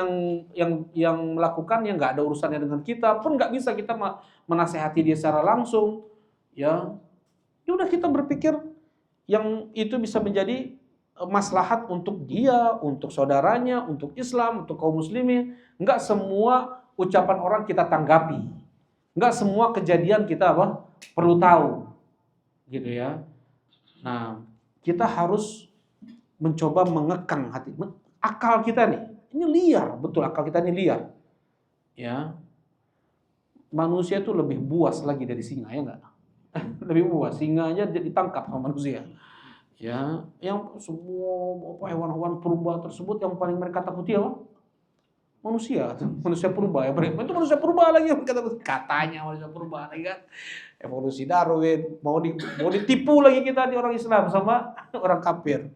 yang melakukan yang nggak ada urusannya dengan kita. Pun nggak bisa kita menasehati dia secara langsung. Ya, ya udah kita berpikir yang itu bisa menjadi maslahat untuk dia, untuk saudaranya, untuk Islam, untuk kaum muslimin. Enggak semua ucapan orang kita tanggapi. Enggak semua kejadian kita perlu tahu. Gitu ya. Nah, kita harus mencoba mengekang hati. Akal kita nih, ini liar, betul akal kita ini liar. Ya. Manusia itu lebih buas lagi dari singa, ya enggak? Lebih buas, singa aja ditangkap sama manusia. Ya, yang semua hewan-hewan purba tersebut yang paling mereka takuti apa? Manusia purba ya. Itu manusia purba lagi yang katanya manusia purba lagi kan. Evolusi Darwin, mau ditipu lagi kita di orang Islam sama orang kafir.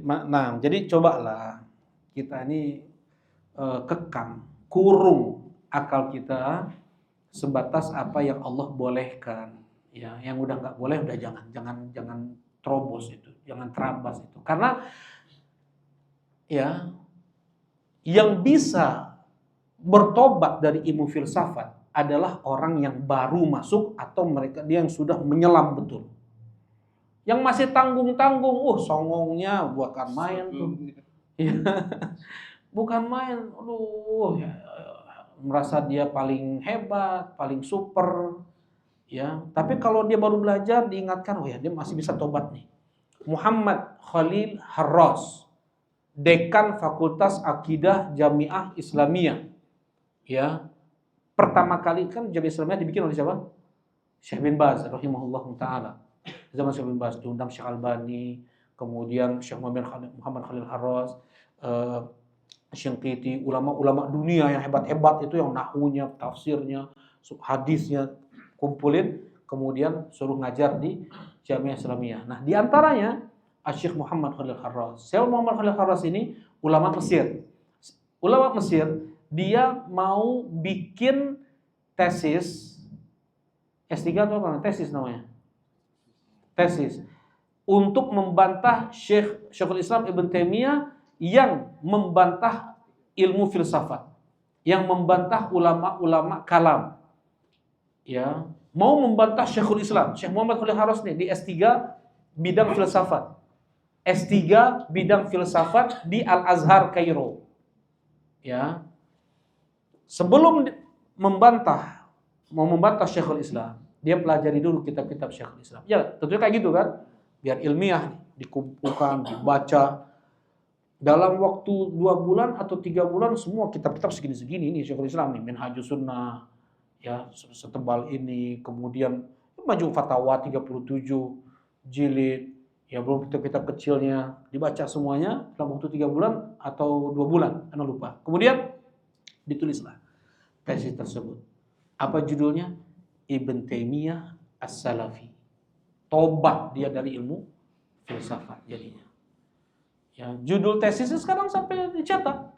Nah, jadi cobalah kita ini kekang, kurung akal kita sebatas apa yang Allah bolehkan. Ya, yang udah nggak boleh udah jangan terobos itu, jangan terabas itu. Karena ya yang bisa bertobat dari ilmu filsafat adalah orang yang baru masuk atau dia yang sudah menyelam betul. Yang masih tanggung-tanggung, songongnya bukan main tuh. Ya, bukan main, ya, merasa dia paling hebat, paling super. Ya, tapi kalau dia baru belajar diingatkan, dia masih bisa tobat nih. Muhammad Khalil Harras, dekan Fakultas Akidah Jamiah Islamiyah. Ya. Pertama kali kan Jamiah Islamiyah dibikin oleh siapa? Syekh bin Baz rahimahullah taala. Zaman Syekh bin Baz diundang Syekh Albani, kemudian Syekh Muhammad Khalil Harras, Syinqiti, ulama-ulama dunia yang hebat-hebat itu yang nahwunya, tafsirnya, hadisnya kumpulin, kemudian suruh ngajar di Jamiah Islamiyah. Nah, di antaranya Syekh Muhammad Khalil Harras. Syekh Muhammad Khalil Harras ini ulama Mesir. Ulama Mesir, dia mau bikin tesis S3 atau apa? Tesis namanya. Tesis untuk membantah Syekhul Islam Ibn Taimiyah yang membantah ilmu filsafat, yang membantah ulama-ulama kalam. Ya, mau membantah Syekhul Islam, Syekh Muhammad Khalil Harras nih di S3 bidang filsafat. S3 bidang filsafat di Al-Azhar Kairo. Ya. Sebelum mau membantah Syekhul Islam, dia pelajari dulu kitab-kitab Syekhul Islam. Ya, tentunya kayak gitu kan. Biar ilmiah dikumpulkan, dibaca. Dalam waktu 2 bulan atau 3 bulan semua kitab-kitab segini-segini ini Syekhul Islam nih, Minhajus Sunnah, ya setebal ini, kemudian Majmu' Fatawa 37 jilid, ya belum kitab-kitab kecilnya, dibaca semuanya dalam waktu 3 bulan atau 2 bulan, Anda lupa. Kemudian ditulislah tesis tersebut. Apa judulnya? Ibn Taimiyah As-Salafi. Tobat dia dari ilmu filsafat jadinya. Ya, judul tesisnya sekarang sampai dicetak.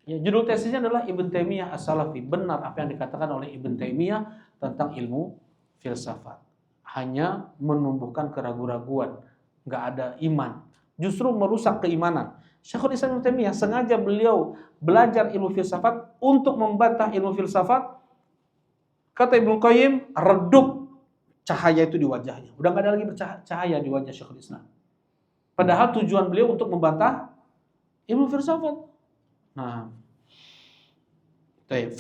Ya, judul tesisnya adalah Ibn Taimiyah As-Salafi. Benar apa yang dikatakan oleh Ibn Taimiyah tentang ilmu filsafat. Hanya menumbuhkan keraguan-raguan, nggak ada iman. Justru merusak keimanan. Syekhul Islam Ibn Taimiyah sengaja beliau belajar ilmu filsafat untuk membantah ilmu filsafat. Kata Ibnu Qayyim, redup cahaya itu di wajahnya. Udah nggak ada lagi bercahaya di wajah Syekhul Islam. Padahal tujuan beliau untuk membantah ilmu filsafat. Nah,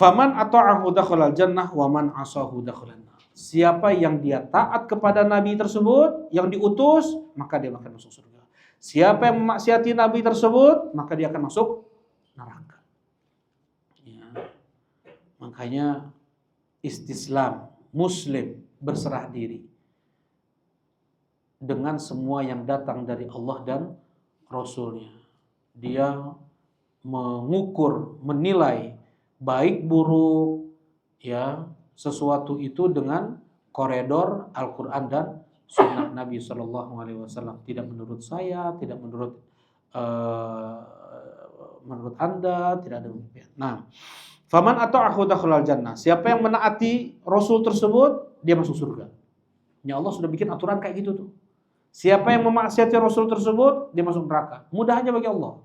faman ata'ahu dakhalal jannah wa man asahu dakhalan nar. Siapa yang dia taat kepada nabi tersebut, yang diutus, maka dia akan masuk surga. Siapa yang memaksiati nabi tersebut, maka dia akan masuk neraka. Ya. Makanya istislam, muslim berserah diri dengan semua yang datang dari Allah dan Rasulnya. Dia mengukur, menilai baik buruk ya sesuatu itu dengan koridor Al-Quran dan Sunnah Nabi Shallallahu Alaihi Wasallam. Tidak menurut saya, tidak menurut Anda, tidak ada demikian. Nah, faman ata'ahu dakhalal jannah. Siapa yang menaati Rasul tersebut, dia masuk surga. Ya Allah sudah bikin aturan kayak gitu tuh. Siapa yang memaksiati Rasul tersebut, dia masuk neraka. Mudah aja bagi Allah.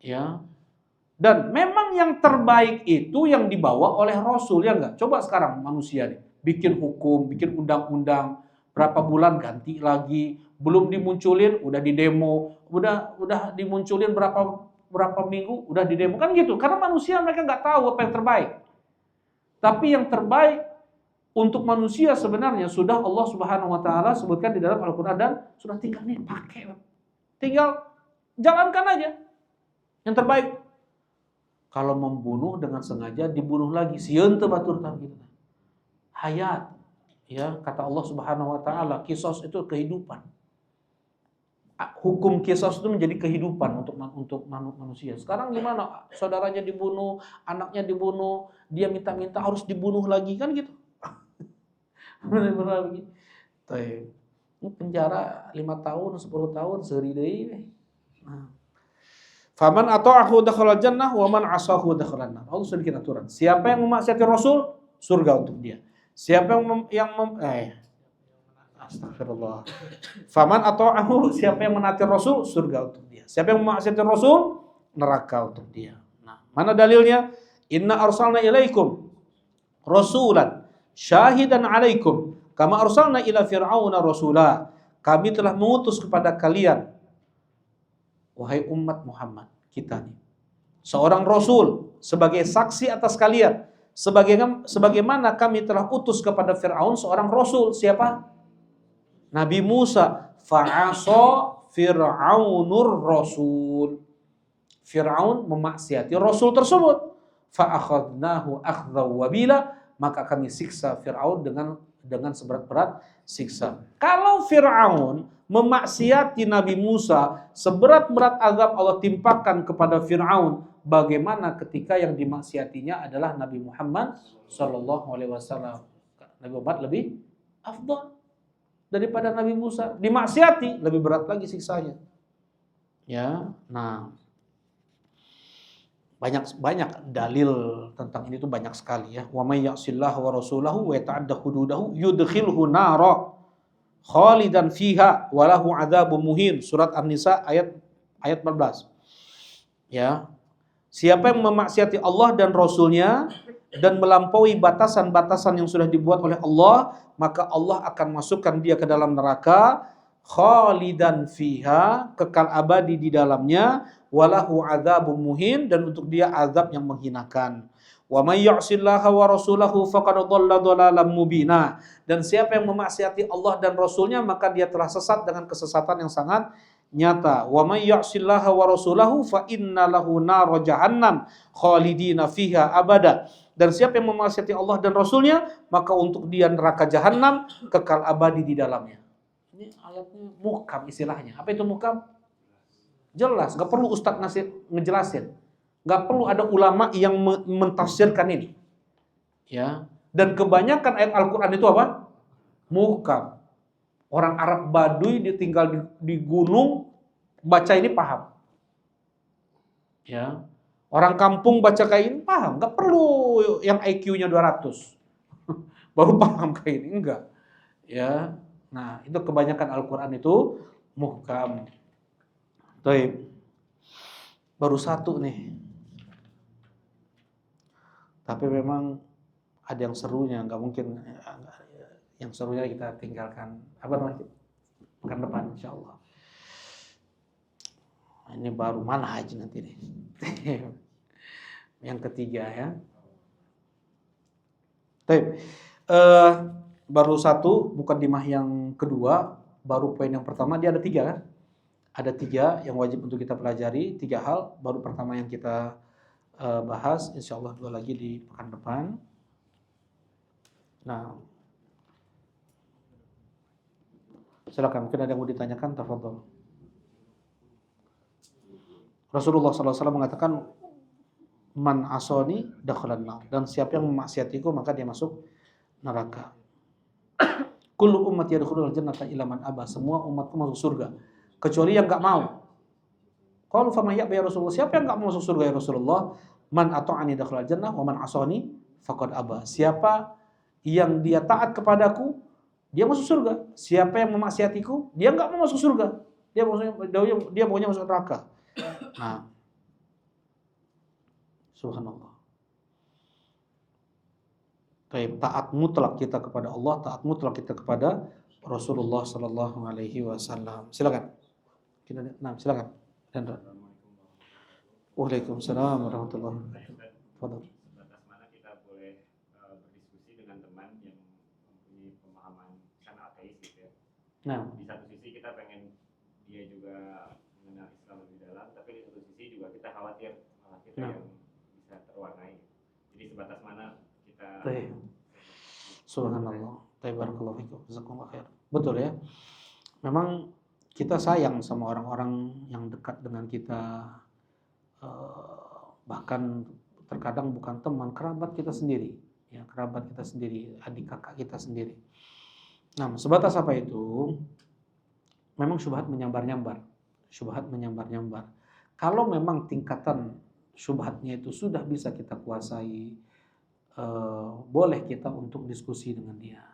Ya. Dan memang yang terbaik itu yang dibawa oleh Rasul, ya enggak? Coba sekarang manusia nih, bikin hukum, bikin undang-undang, berapa bulan ganti lagi, belum dimunculin udah didemo, udah dimunculin berapa minggu udah didemo, kan gitu. Karena manusia mereka nggak tahu apa yang terbaik. Tapi yang terbaik untuk manusia sebenarnya sudah Allah Subhanahu wa taala sebutkan di dalam Al-Qur'an dan sudah tinggal nih pakai. Tinggal jalankan aja. Yang terbaik. Kalau membunuh dengan sengaja dibunuh lagi, sieun teu batur tah gitu. Hayat. Ya, kata Allah Subhanahu wa taala, kisos itu kehidupan. Hukum kisos itu menjadi kehidupan untuk manusia. Sekarang gimana? Saudaranya dibunuh, anaknya dibunuh, dia minta-minta harus dibunuh lagi, kan gitu. Benar-benar begitu. Penjara 5 tahun, 10 tahun, seuri deui. Nah. Faman ata'ahu dakhala jannah wa man 'asahu dakhala nar. Allah sudah bikin aturan. Siapa yang memaksiati Rasul, surga untuk dia. Siapa astagfirullah. Faman ata'ahu, siapa yang menaati Rasul, surga untuk dia. Siapa yang memaksiati Rasul, neraka untuk dia. Nah, mana dalilnya? Inna arsalna ilaikum rasulan syahidan 'alaikum kama arsalna ila fir'auna rasula. Kami telah mengutus kepada kalian, wahai umat Muhammad, kita nih, seorang rasul sebagai saksi atas kalian, sebagaimana kami telah utus kepada Fir'aun seorang rasul. Siapa? Nabi Musa. Fa'asa Fir'aunur rasul. Fir'aun memaksiati rasul tersebut. Fa'akhadnahu akhdhaw wabila, maka kami siksa Fir'aun dengan seberat-berat siksa. Kalau Fir'aun memaksiati Nabi Musa, seberat-berat azab Allah timpakan kepada Fir'aun, bagaimana ketika yang dimaksiatinya adalah Nabi Muhammad sallallahu alaihi wasallam? Nabi Muhammad lebih afdal daripada Nabi Musa. Dimaksiati lebih berat lagi siksanya. Ya, nah, banyak dalil tentang ini tuh banyak sekali ya. Wa may ya'sillaha wa rasulahu wa yata'adda hududahu yudkhilhu nara khalidan fiha wa lahu 'adzabun muhin. Surat An-Nisa ayat 14. Ya. Siapa yang memaksiati Allah dan Rasulnya dan melampaui batasan-batasan yang sudah dibuat oleh Allah, maka Allah akan masukkan dia ke dalam neraka khalidan fiha, kekal abadi di dalamnya, walahu adzabun muhin, dan untuk dia azab yang menghinakan. Wa may ya'sillaha wa rasulahu faqad dhalla dhalalan mubina. Dan siapa yang memaksiati Allah dan Rasulnya, maka dia telah sesat dengan kesesatan yang sangat nyata. Wa may ya'sillaha wa rasulahu fa inna lahu nar jahannam khalidina fiha abada. Dan siapa yang memaksiati Allah dan Rasulnya, maka untuk dia neraka jahanam kekal abadi di dalamnya. Ini ayatnya muhkam istilahnya. Apa itu muhkam? Jelas, gak perlu ustadz ngejelasin. Gak perlu ada ulama yang mentafsirkan ini. Ya. Dan kebanyakan ayat Al-Quran itu apa? Muhkam. Orang Arab Baduy tinggal di gunung, baca ini paham. Ya. Orang kampung baca kayak ini paham. Gak perlu yang IQ-nya 200. Baru paham kayak ini. Enggak. Ya. Nah, itu kebanyakan Al-Quran itu muhkam. Baik. Baru satu nih. Tapi memang ada yang serunya, nggak mungkin. Yang serunya kita tinggalkan. Apa namanya? Pekan depan, insya Allah. Ini baru manhaj nanti nih. Yang ketiga ya. Baik. Baru satu, mukadimah yang kedua. Baru poin yang pertama, dia ada 3 kan? Ada 3 yang wajib untuk kita pelajari, 3 hal. Baru pertama yang kita bahas, insya Allah 2 lagi di pekan depan. Nah, silakan, mungkin ada yang mau ditanyakan, tafadhol. Rasulullah SAW mengatakan, man asoni dakhalan nar, dan siapa yang memaksiatiku maka dia masuk neraka. Kullu ummati yadkhulul jannata illa man aba, semua umatku masuk surga kecuali yang enggak mau. Qalu faman ya'ba ya Rasulullah, siapa yang enggak mau masuk surga ya Rasulullah? Man ata'ani dakhalal jannah wa man asani faqad aba, siapa yang dia taat kepadaku dia masuk surga, siapa yang memaksiatiku dia enggak mau masuk surga, dia maunya masuk neraka. Nah, Subhanallah. Taat mutlak kita kepada Allah, taat mutlak kita kepada Rasulullah sallallahu alaihi wasallam. Silakan. Silakan. Hendra. Waalaikumsalam warahmatullahi wabarakatuh. Fadhil. Sebatas mana kita boleh berdiskusi dengan teman yang mempunyai pemahaman sana ateis gitu ya. Nah, Di satu sisi kita pengen dia juga mengenal Islam lebih dalam, tapi di satu sisi juga kita khawatir malah kita Nah. yang bisa terwarnai. Jadi sebatas mana kita baik. Subhanallah. Barakallahu fikum. Jazakumullah khair. Betul ya. Memang kita sayang sama orang-orang yang dekat dengan kita, bahkan terkadang bukan teman, kerabat kita sendiri, ya kerabat kita sendiri, adik kakak kita sendiri. Nah, sebatas apa itu? Memang syubhat menyambar-nyambar, Kalau memang tingkatan syubhatnya itu sudah bisa kita kuasai, boleh kita untuk diskusi dengan dia.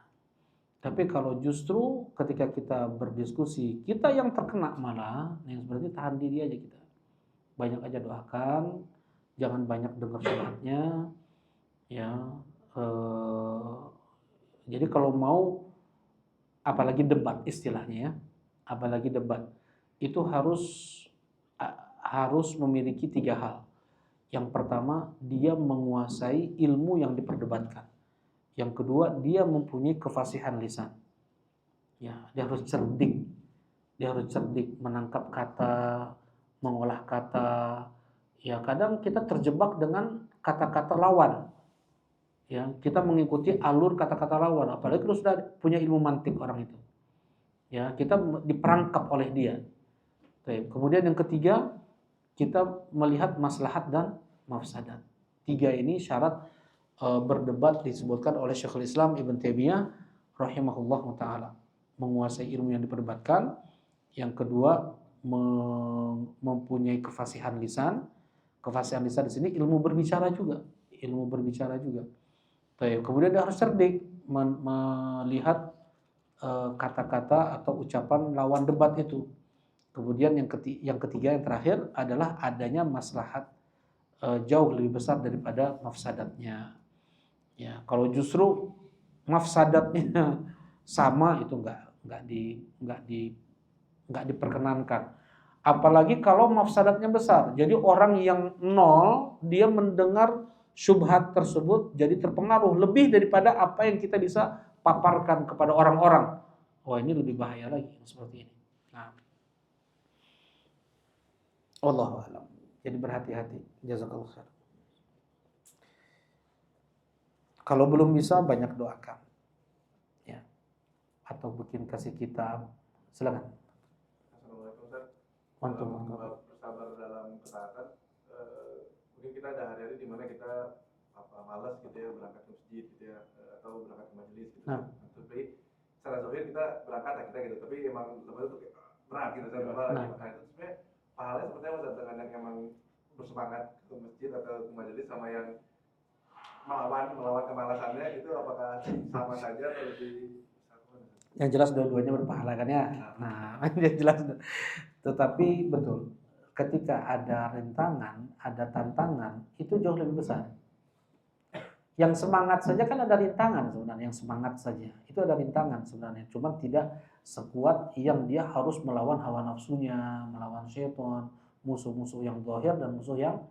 Tapi kalau justru ketika kita berdiskusi, kita yang terkena malah, yang seperti tahan diri aja kita. Banyak aja doakan, jangan banyak dengar syubhatnya, ya. Jadi kalau mau, apalagi debat istilahnya ya, apalagi debat itu harus memiliki 3 hal. Yang pertama, dia menguasai ilmu yang diperdebatkan. Yang kedua, dia mempunyai kefasihan lisan. Ya, dia harus cerdik. Menangkap kata, mengolah kata. Ya, kadang kita terjebak dengan kata-kata lawan. Ya, kita mengikuti alur kata-kata lawan, apalagi kalau sudah punya ilmu mantik orang itu. Ya, kita diperangkap oleh dia. Kemudian yang ketiga, kita melihat maslahat dan mafsadat. 3 ini syarat berdebat disebutkan oleh Syekhul Islam Ibn Taimiyah rahimahullah ta'ala. Menguasai ilmu yang diperdebatkan. Yang kedua, mempunyai kefasihan lisan. Kefasihan lisan di sini ilmu berbicara juga. Kemudian dia harus cerdik melihat kata-kata atau ucapan lawan debat itu. Kemudian yang ketiga, yang terakhir adalah adanya maslahat jauh lebih besar daripada mafsadatnya. Ya, kalau justru mafsadatnya sama itu enggak diperkenankan. Apalagi kalau mafsadatnya besar. Jadi orang yang nol, dia mendengar syubhat tersebut jadi terpengaruh lebih daripada apa yang kita bisa paparkan kepada orang-orang. Wah, ini lebih bahaya lagi seperti ini. Nah, wallahu a'lam. Jadi berhati-hati. Jazakallahu khair. Kalau belum bisa, banyak doakan. Ya. Atau bikin kasih kitab. Silakan. Assalamualaikum Ustaz. Dalam bersabar dalam ketaatan. Mungkin kita ada hari-hari di mana kita malas gitu ya berangkat ke masjid gitu ya, atau berangkat ke majelis gitu. Nah. Tapi secara zahir kita berangkat kita gitu, tapi emang lepas itu berat gitu kan. Nah, itu sebenarnya pahalanya seperti apa Ustaz dengan yang emang bersemangat ke masjid atau ke majelis sama yang melawan kemalasannya, itu apakah sama saja atau lebih? Yang jelas dua-duanya berpahala kan ya. Nah, yang jelas. Tetapi betul, ketika ada rintangan, ada tantangan, itu jauh lebih besar. Yang semangat saja kan ada rintangan sebenarnya, yang semangat saja itu ada rintangan sebenarnya, cuma tidak sekuat yang dia harus melawan hawa nafsunya, melawan syaitan, musuh-musuh yang zahir dan musuh yang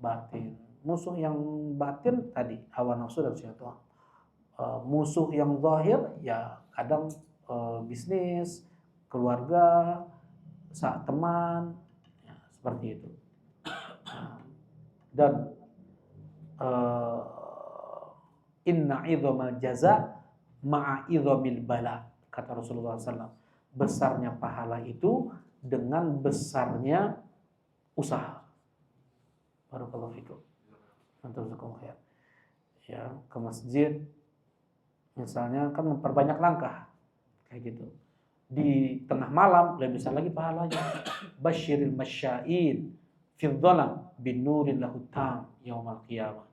batin. Musuh yang batin tadi hawa nafsu dan syaitan. Musuh yang zahir ya kadang bisnis, keluarga, teman, ya, seperti itu. Dan inna idhamal jaza ma'a idhamil bala, kata Rasulullah SAW. Besarnya pahala itu dengan besarnya usaha. Barakallahu fikum. Ya, ke masjid misalnya kan memperbanyak langkah kayak gitu. Di tengah malam lebih besar lagi pahalanya. Basyiril masya'in fi dhalam bin nuril lahutam yaumal qiyamah.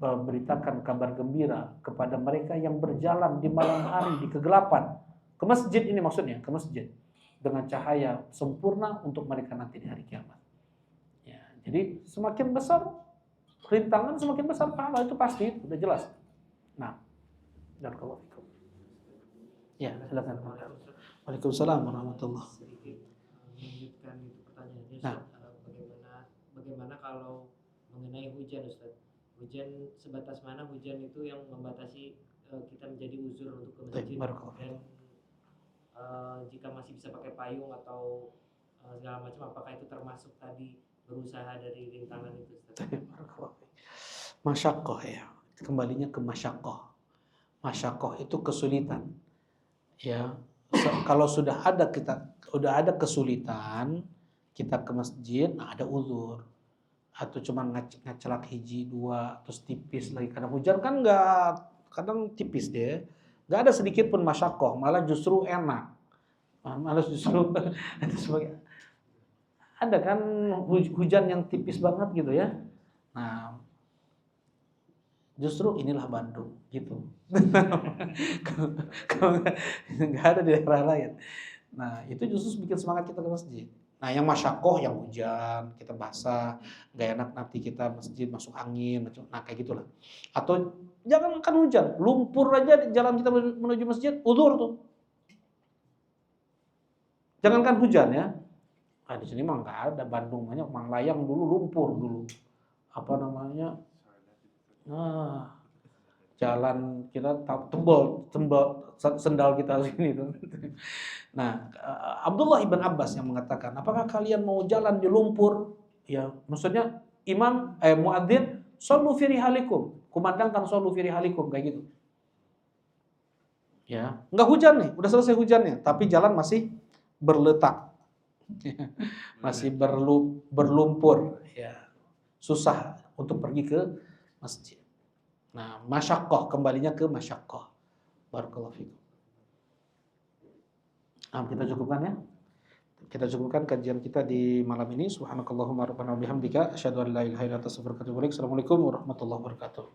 Beritakan kabar gembira kepada mereka yang berjalan di malam hari di kegelapan. Ke masjid ini maksudnya, ke masjid dengan cahaya sempurna untuk mereka nanti di hari kiamat. Ya, jadi semakin besar rintangan semakin besar pahala, itu pasti, udah jelas. Nah, dan kalau itu. Ya, silakan. Waalaikumsalam warahmatullahi wabarakatuh. Sedikit melanjutkan itu pertanyaannya, Nah. bagaimana kalau mengenai hujan, Ustaz? Hujan, sebatas mana hujan itu yang membatasi kita menjadi uzur untuk ke masjid, dan jika masih bisa pakai payung atau segala macam, apakah itu termasuk tadi berusaha dari rintangan itu, Ustaz? Masyakoh ya, kembalinya ke masyakoh. Masyakoh itu kesulitan. Ya, kalau sudah ada kesulitan, kita ke masjid, nah ada uzur. Atau cuma ngacelak hiji dua terus tipis lagi, kadang hujan kan nggak, kadang tipis deh, nggak ada sedikit pun masyakoh, malah justru enak, malah justru itu sebagai ada kan hujan yang tipis banget gitu ya. Nah, justru inilah Bandung gitu. Kalau nggak ada di daerah lain. Nah, itu justru bikin semangat kita ke masjid. Nah, yang masyakoh, yang hujan, kita basah, nggak enak nanti kita masjid masuk angin, nah kayak gitulah. Atau jangankan hujan, lumpur aja di jalan kita menuju masjid, uzur tuh. Jangankan hujan ya. Nah, di sini mah nggak ada, Bandung banyak, Manglayang dulu lumpur dulu. Apa namanya? Nah, jalan kita tebal sendal kita sini tuh. Nah, Abdullah ibn Abbas yang mengatakan, apakah kalian mau jalan di lumpur? Ya, maksudnya imam muadzin, shollu fi rihalikum, kumandangkan shollu fi rihalikum, kayak gitu. Ya, enggak hujan nih, udah selesai hujannya, tapi jalan masih berletak. Masih berlumpur, ya. Susah untuk pergi ke masjid. Nah, masyakoh, kembalinya ke masyakoh. Barakallahu fikum. Nah, kita cukupkan ya. Kita cukupkan kajian kita di malam ini. Subhanakallahumma rabbana wa bihamdika asyhadu an la ilaha illa anta astaghfiruka wa atubu ilaik. Assalamualaikum warahmatullahi wabarakatuh.